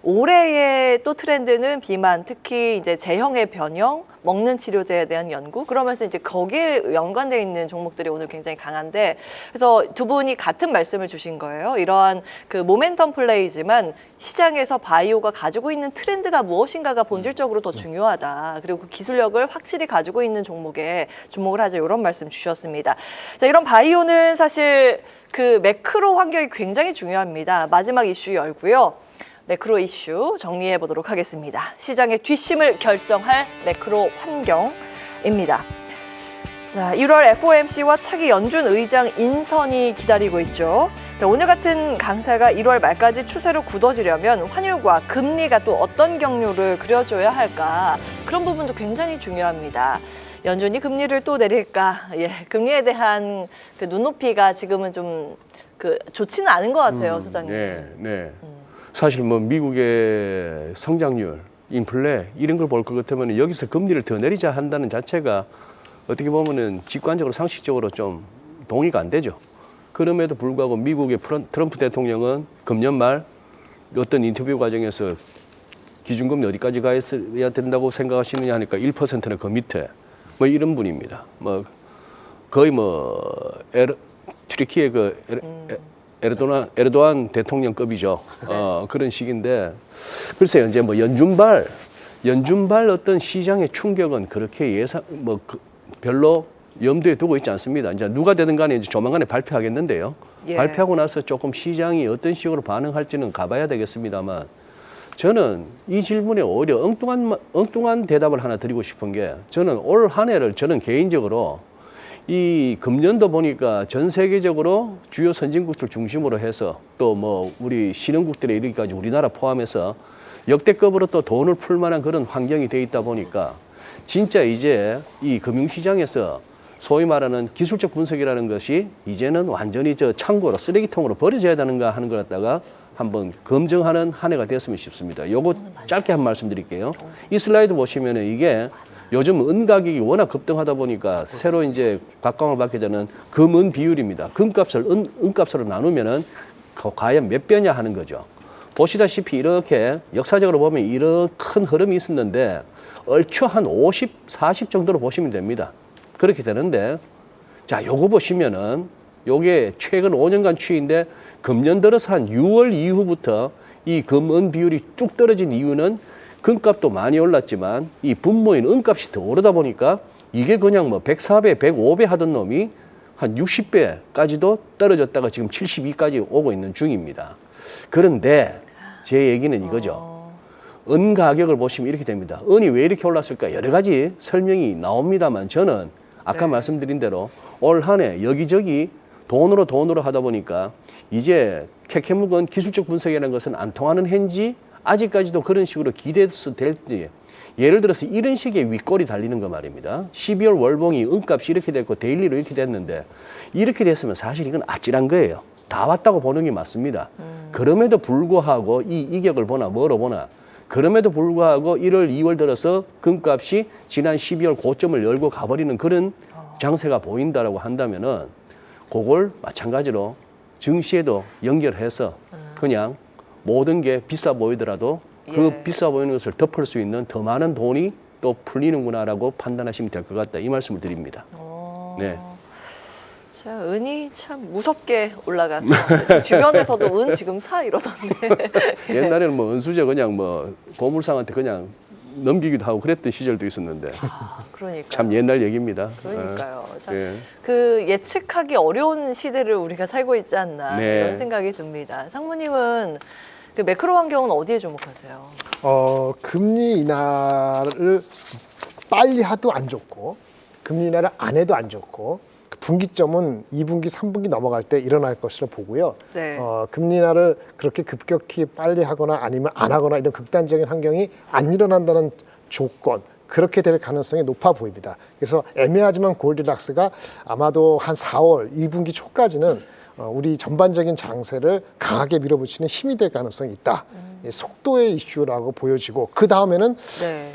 올해의 또 트렌드는 비만, 특히 이제 제형의 변형, 먹는 치료제에 대한 연구, 그러면서 이제 거기에 연관돼 있는 종목들이 오늘 굉장히 강한데, 그래서 두 분이 같은 말씀을 주신 거예요. 이러한 그 모멘텀 플레이지만 시장에서 바이오가 가지고 있는 트렌드가 무엇인가가 본질적으로 더 중요하다. 그리고 그 기술력을 확실히 가지고 있는 종목에 주목을 하자, 이런 말씀 주셨습니다. 자, 이런 바이오는 사실 그 매크로 환경이 굉장히 중요합니다. 마지막 이슈 열고요. 매크로 이슈 정리해 보도록 하겠습니다. 시장의 뒷심을 결정할 매크로 환경입니다. 자, 1월 FOMC와 차기 연준 의장 인선이 기다리고 있죠. 자, 오늘 같은 강세가 1월 말까지 추세로 굳어지려면 환율과 금리가 또 어떤 경로를 그려줘야 할까? 그런 부분도 굉장히 중요합니다. 연준이 금리를 또 내릴까? 금리에 대한 그 눈높이가 지금은 좀 좋지는 않은 것 같아요, 소장님. 네. 사실 뭐 미국의 성장률, 인플레 이런 걸 볼 것 같으면 여기서 금리를 더 내리자 한다는 자체가 어떻게 보면은 직관적으로 상식적으로 좀 동의가 안 되죠. 그럼에도 불구하고 미국의 트럼프 대통령은 금년 말 어떤 인터뷰 과정에서 기준금리 어디까지 가야 된다고 생각하시느냐 하니까 1%는 그 밑에 뭐 이런 분입니다. 뭐 거의 튀르키예 에르도안 대통령급이죠. 그런 식인데, 글쎄요, 이제 뭐 연준발 어떤 시장의 충격은 그렇게 별로 염두에 두고 있지 않습니다. 이제 누가 되든 간에 이제 조만간에 발표하겠는데요. 발표하고 나서 조금 시장이 어떤 식으로 반응할지는 가봐야 되겠습니다만, 저는 이 질문에 오히려 엉뚱한 대답을 하나 드리고 싶은 게, 저는 올 한 해를 저는 개인적으로 이 금년도 보니까 전 세계적으로 주요 선진국들 중심으로 해서 또 뭐 우리 신흥국들에 이르기까지 우리나라 포함해서 역대급으로 또 돈을 풀 만한 그런 환경이 돼 있다 보니까 진짜 이제 이 금융시장에서 소위 말하는 기술적 분석이라는 것이 이제는 완전히 창고로 쓰레기통으로 버려져야 되는가 하는 걸 갖다가 한번 검증하는 한 해가 됐으면 싶습니다. 요거 짧게 한 말씀 드릴게요. 이 슬라이드 보시면은 이게 요즘 은 가격이 워낙 급등하다 보니까 새로 이제 각광을 받게 되는 금은 비율입니다. 금값을 은값으로 나누면은 과연 몇 배냐 하는 거죠. 보시다시피 이렇게 역사적으로 보면 이런 큰 흐름이 있었는데 얼추 한 50, 40 정도로 보시면 됩니다. 그렇게 되는데, 자, 요거 보시면은 요게 최근 5년간 추이인데 금년 들어서 한 6월 이후부터 이 금은 비율이 뚝 떨어진 이유는 금값도 많이 올랐지만 이 분모인 은값이 더 오르다 보니까 이게 그냥 뭐 104배, 105배 하던 놈이 한 60배까지도 떨어졌다가 지금 72까지 오고 있는 중입니다. 그런데 제 얘기는 이거죠. 은 가격을 보시면 이렇게 됩니다. 은이 왜 이렇게 올랐을까? 여러 가지 설명이 나옵니다만 저는 아까 말씀드린 대로 올 한 해 여기저기 돈으로 하다 보니까 이제 캐캐묵은 기술적 분석이라는 것은 안 통하는 해인지 아직까지도 그런 식으로 기대해도 될지, 예를 들어서 이런 식의 윗골이 달리는 거 말입니다. 12월 월봉이 은값이 이렇게 됐고 데일리로 이렇게 됐는데 이렇게 됐으면 사실 이건 아찔한 거예요. 다 왔다고 보는 게 맞습니다. 그럼에도 불구하고 이 이격을 보나 뭐로 보나, 그럼에도 불구하고 1월, 2월 들어서 금값이 지난 12월 고점을 열고 가버리는 그런 장세가 보인다라고 한다면은 그걸 마찬가지로 증시에도 연결해서 그냥 모든 게 비싸 보이더라도 그 비싸 보이는 것을 덮을 수 있는 더 많은 돈이 또 풀리는구나라고 판단하시면 될 것 같다. 이 말씀을 드립니다. 네. 자, 은이 참 무섭게 올라가서 주변에서도 은 지금 사 이러던데. 옛날에는 뭐 은수저 그냥 뭐 고물상한테 그냥 넘기기도 하고 그랬던 시절도 있었는데 그러니까. 참 옛날 얘기입니다. 그러니까요. 참 예. 그 예측하기 어려운 시대를 우리가 살고 있지 않나 네. 이런 생각이 듭니다. 상무님은 그 매크로 환경은 어디에 주목하세요? 금리 인하를 빨리 해도 안 좋고 금리 인하를 안 해도 안 좋고 그 분기점은 2분기, 3분기 넘어갈 때 일어날 것으로 보고요. 네. 금리 인하를 그렇게 급격히 빨리 하거나 아니면 안 하거나 이런 극단적인 환경이 안 일어난다는 조건 그렇게 될 가능성이 높아 보입니다. 그래서 애매하지만 골디락스가 아마도 한 4월 2분기 초까지는 우리 전반적인 장세를 강하게 밀어붙이는 힘이 될 가능성이 있다. 속도의 이슈라고 보여지고 그 다음에는 네.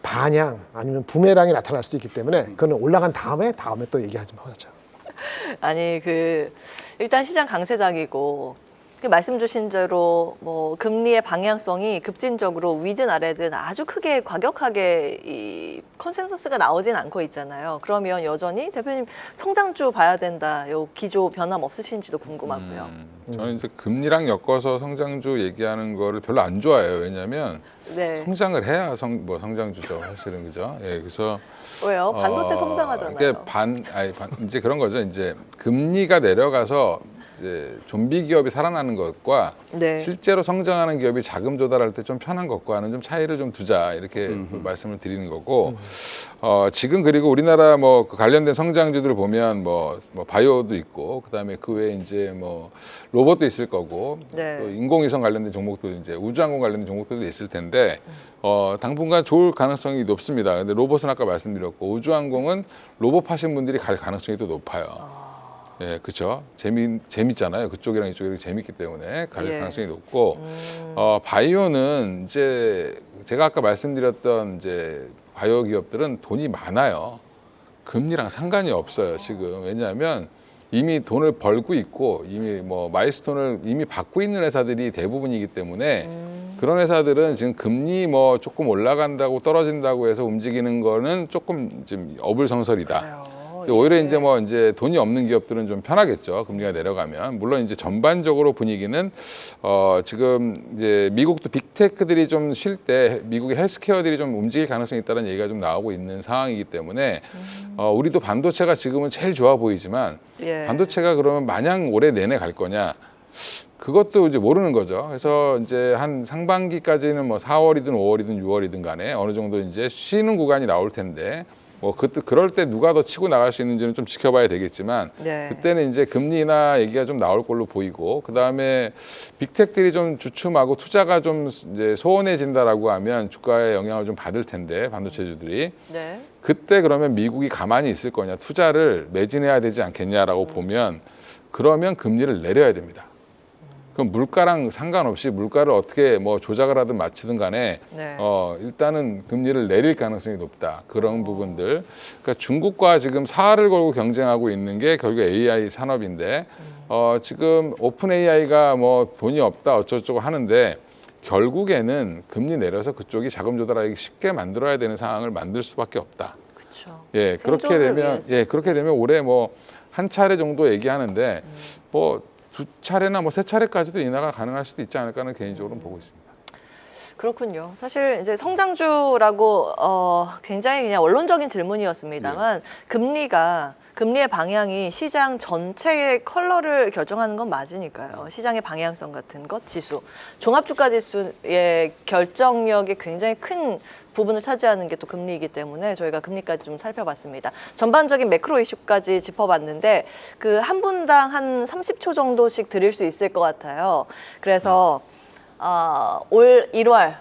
반향 아니면 부메랑이 나타날 수도 있기 때문에 그거는 올라간 다음에 또 얘기하지 말자. 아니 그 일단 시장 강세장이고 그 말씀 주신 대로 뭐 금리의 방향성이 급진적으로 위든 아래든 아주 크게 과격하게 이 컨센서스가 나오진 않고 있잖아요. 그러면 여전히 대표님 성장주 봐야 된다. 요 기조 변함 없으신지도 궁금하고요. 저는 이제 금리랑 엮어서 성장주 얘기하는 거를 별로 안 좋아해요. 왜냐하면 네. 성장을 해야 성장주죠, 사실은 그죠? 예, 그래서 왜요? 반도체 성장하잖아요. 이게 이제 그런 거죠. 이제 금리가 내려가서 이제 좀비 기업이 살아나는 것과 네. 실제로 성장하는 기업이 자금 조달할 때 좀 편한 것과는 좀 차이를 좀 두자 이렇게 말씀을 드리는 거고 지금 그리고 우리나라 뭐 그 관련된 성장주들을 보면 뭐 바이오도 있고 그다음에 그 외에 이제 뭐 로봇도 있을 거고 네. 또 인공위성 관련된 종목도 이제 우주항공 관련된 종목들도 있을 텐데 당분간 좋을 가능성이 높습니다. 근데 로봇은 아까 말씀드렸고 우주항공은 로봇 하신 분들이 갈 가능성이 또 높아요. 예, 그렇죠. 재밌잖아요. 그쪽이랑 이쪽이 재밌기 때문에 갈 예. 가능성이 높고, 바이오는 이제 제가 아까 말씀드렸던 이제 바이오 기업들은 돈이 많아요. 금리랑 상관이 없어요. 지금 왜냐하면 이미 돈을 벌고 있고 이미 뭐 마일스톤을 이미 받고 있는 회사들이 대부분이기 때문에 그런 회사들은 지금 금리 뭐 조금 올라간다고 떨어진다고 해서 움직이는 거는 조금 좀 어불성설이다. 그래요. 오히려 예. 이제 뭐 이제 돈이 없는 기업들은 좀 편하겠죠. 금리가 내려가면. 물론 이제 전반적으로 분위기는 지금 이제 미국도 빅테크들이 좀 쉴 때 미국의 헬스케어들이 좀 움직일 가능성이 있다는 얘기가 좀 나오고 있는 상황이기 때문에 우리도 반도체가 지금은 제일 좋아 보이지만 예. 반도체가 그러면 마냥 올해 내내 갈 거냐? 그것도 이제 모르는 거죠. 그래서 이제 한 상반기까지는 뭐 4월이든 5월이든 6월이든 간에 어느 정도 이제 쉬는 구간이 나올 텐데 뭐 그럴 때 누가 더 치고 나갈 수 있는지는 좀 지켜봐야 되겠지만 네. 그때는 이제 금리 인하 얘기가 좀 나올 걸로 보이고 그다음에 빅텍들이 좀 주춤하고 투자가 좀 이제 소원해진다라고 하면 주가에 영향을 좀 받을 텐데 반도체주들이 네. 그때 그러면 미국이 가만히 있을 거냐 투자를 매진해야 되지 않겠냐라고 보면 그러면 금리를 내려야 됩니다. 그럼 물가랑 상관없이 물가를 어떻게 뭐 조작을 하든 맞추든 간에 네. 일단은 금리를 내릴 가능성이 높다. 그런 부분들. 그러니까 중국과 지금 사활을 걸고 경쟁하고 있는 게 결국 AI 산업인데 지금 오픈 AI가 뭐 돈이 없다 어쩌고저쩌고 하는데 결국에는 금리 내려서 그쪽이 자금 조달하기 쉽게 만들어야 되는 상황을 만들 수밖에 없다. 그렇죠. 예, 그렇게 생존을 되면 위해서. 예, 그렇게 되면 올해 뭐 한 차례 정도 얘기하는데 뭐 두 차례나 뭐 세 차례까지도 인하가 가능할 수도 있지 않을까 하는 개인적으로는 보고 있습니다. 그렇군요. 사실 이제 성장주라고 굉장히 그냥 원론적인 질문이었습니다만 금리의 방향이 시장 전체의 컬러를 결정하는 건 맞으니까요. 시장의 방향성 같은 것, 지수, 종합주가 지수의 결정력이 굉장히 큰 부분을 차지하는 게 또 금리이기 때문에 저희가 금리까지 좀 살펴봤습니다. 전반적인 매크로 이슈까지 짚어봤는데 그 한 분당 한 30초 정도씩 드릴 수 있을 것 같아요. 그래서 올 1월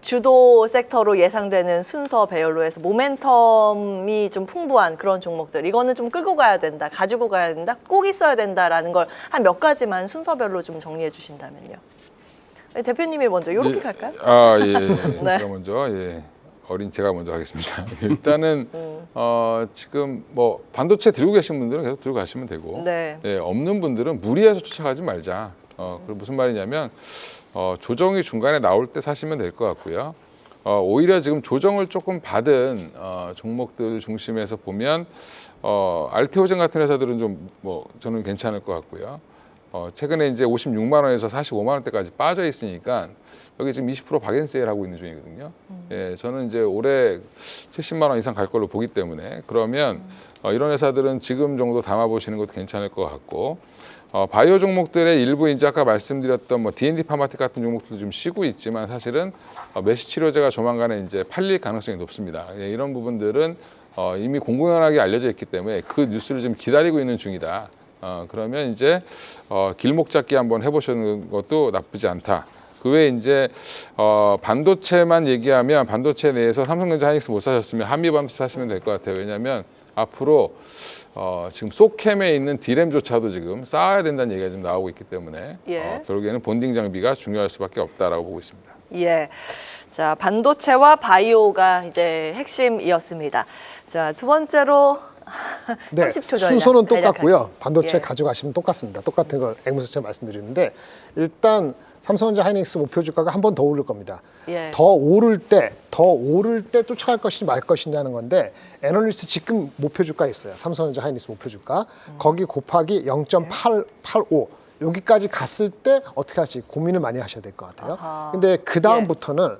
주도 섹터로 예상되는 순서 배열로 해서 모멘텀이 좀 풍부한 그런 종목들 이거는 좀 끌고 가야 된다, 가지고 가야 된다, 꼭 있어야 된다라는 걸 한 몇 가지만 순서별로 좀 정리해 주신다면요. 대표님이 먼저 이렇게 갈까요? 예. 네. 제가 먼저 어린 제가 먼저 하겠습니다. 일단은 지금 뭐 반도체 들고 계신 분들은 계속 들고 가시면 되고 네. 예, 없는 분들은 무리해서 쫓아가지 말자. 그 무슨 말이냐면 조정이 중간에 나올 때 사시면 될 것 같고요. 오히려 지금 조정을 조금 받은 종목들 중심에서 보면 알테오젠 같은 회사들은 좀 뭐 저는 괜찮을 것 같고요. 최근에 이제 56만 원에서 45만 원대까지 빠져 있으니까 여기 지금 20% 박앤세일 하고 있는 중이거든요. 예, 저는 이제 올해 70만 원 이상 갈 걸로 보기 때문에 그러면 이런 회사들은 지금 정도 담아 보시는 것도 괜찮을 것 같고 바이오 종목들의 일부 이제 아까 말씀드렸던 뭐 D&D 파마텍 같은 종목들도 좀 쉬고 있지만 사실은 메시 치료제가 조만간에 이제 팔릴 가능성이 높습니다. 예, 이런 부분들은 이미 공공연하게 알려져 있기 때문에 그 뉴스를 좀 기다리고 있는 중이다. 그러면 이제 길목 잡기 한번 해보시는 것도 나쁘지 않다. 그 외에 이제 반도체만 얘기하면 반도체 내에서 삼성전자, 하이닉스 못 사셨으면 한미 반도체 사시면 될 것 같아요. 왜냐하면 앞으로 지금 소캠에 있는 D램조차도 지금 쌓아야 된다는 얘기가 좀 나오고 있기 때문에 예. 결국에는 본딩 장비가 중요할 수밖에 없다라고 보고 있습니다. 예. 자, 반도체와 바이오가 이제 핵심이었습니다. 자, 두 번째로 네, 30초 전략. 순서는 똑같고요. 반도체 예. 가져가시면 똑같습니다. 똑같은 거 앵무새처럼 말씀드리는데 일단 삼성전자, 하이닉스 목표 주가가 한 번 더 오를 겁니다. 예. 더 오를 때 쫓아갈 것이냐 말 것이냐는 건데 애널리스트 지금 목표 주가 있어요. 삼성전자, 하이닉스 목표 주가 거기 곱하기 0.885 여기까지 갔을 때 어떻게 할지 고민을 많이 하셔야 될 것 같아요. 아하. 근데 그 다음부터는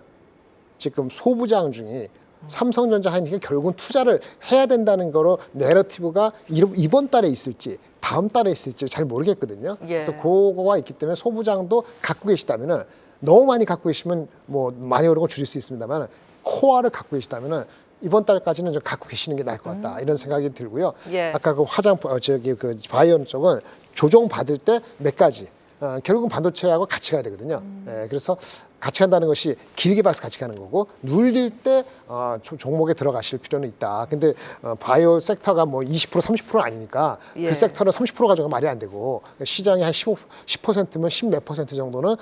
지금 소부장 중이 삼성전자, 하이닉스에 결국은 투자를 해야 된다는 거로 내러티브가 이번 달에 있을지 다음 달에 있을지 잘 모르겠거든요. 예. 그래서 그거가 있기 때문에 소부장도 갖고 계시다면은 너무 많이 갖고 계시면 뭐 많이 오른 걸 줄일 수 있습니다만 코어를 갖고 계시다면은 이번 달까지는 좀 갖고 계시는 게 나을 것 같다 이런 생각이 들고요. 예. 아까 그 화장품 그 바이오 쪽은 조정 받을 때 몇 가지 결국은 반도체하고 같이 가야 되거든요. 예, 그래서 같이 간다는 것이 길게 봐서 같이 가는 거고 눌릴 때 종목에 들어가실 필요는 있다. 근데 바이오 섹터가 뭐 20% 30% 아니니까 예. 그 섹터를 30% 가져가 말이 안 되고 시장이 한 10%면 10몇 % 정도는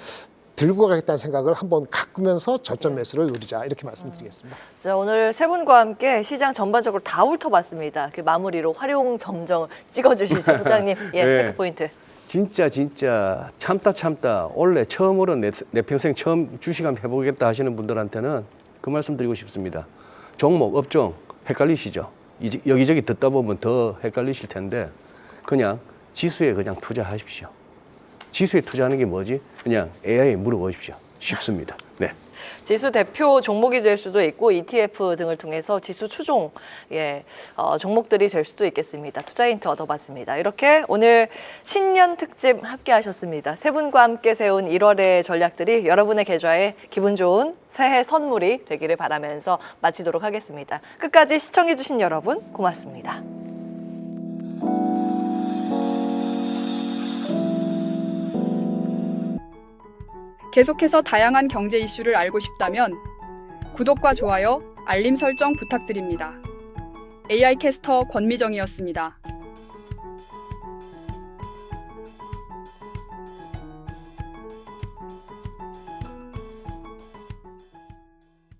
들고 가겠다는 생각을 한번 가꾸면서 저점 매수를 누리자 이렇게 말씀드리겠습니다. 자, 오늘 세 분과 함께 시장 전반적으로 다 훑어봤습니다. 그 마무리로 활용 점정 찍어주시죠, 부장님. 예, 네. 체크 포인트. 진짜 참다 원래 처음으로 내 평생 처음 주식 한번 해보겠다 하시는 분들한테는 그 말씀 드리고 싶습니다. 종목, 업종 헷갈리시죠? 여기저기 듣다 보면 더 헷갈리실 텐데 그냥 지수에 그냥 투자하십시오. 지수에 투자하는 게 뭐지? 그냥 AI에 물어보십시오. 쉽습니다. 네. 지수 대표 종목이 될 수도 있고 ETF 등을 통해서 지수 추종 종목들이 될 수도 있겠습니다. 투자 힌트 얻어봤습니다. 이렇게 오늘 신년 특집 함께 하셨습니다. 세 분과 함께 세운 1월의 전략들이 여러분의 계좌에 기분 좋은 새해 선물이 되기를 바라면서 마치도록 하겠습니다. 끝까지 시청해주신 여러분 고맙습니다. 계속해서 다양한 경제 이슈를 알고 싶다면 구독과 좋아요, 알림 설정 부탁드립니다. AI 캐스터 권미정이었습니다.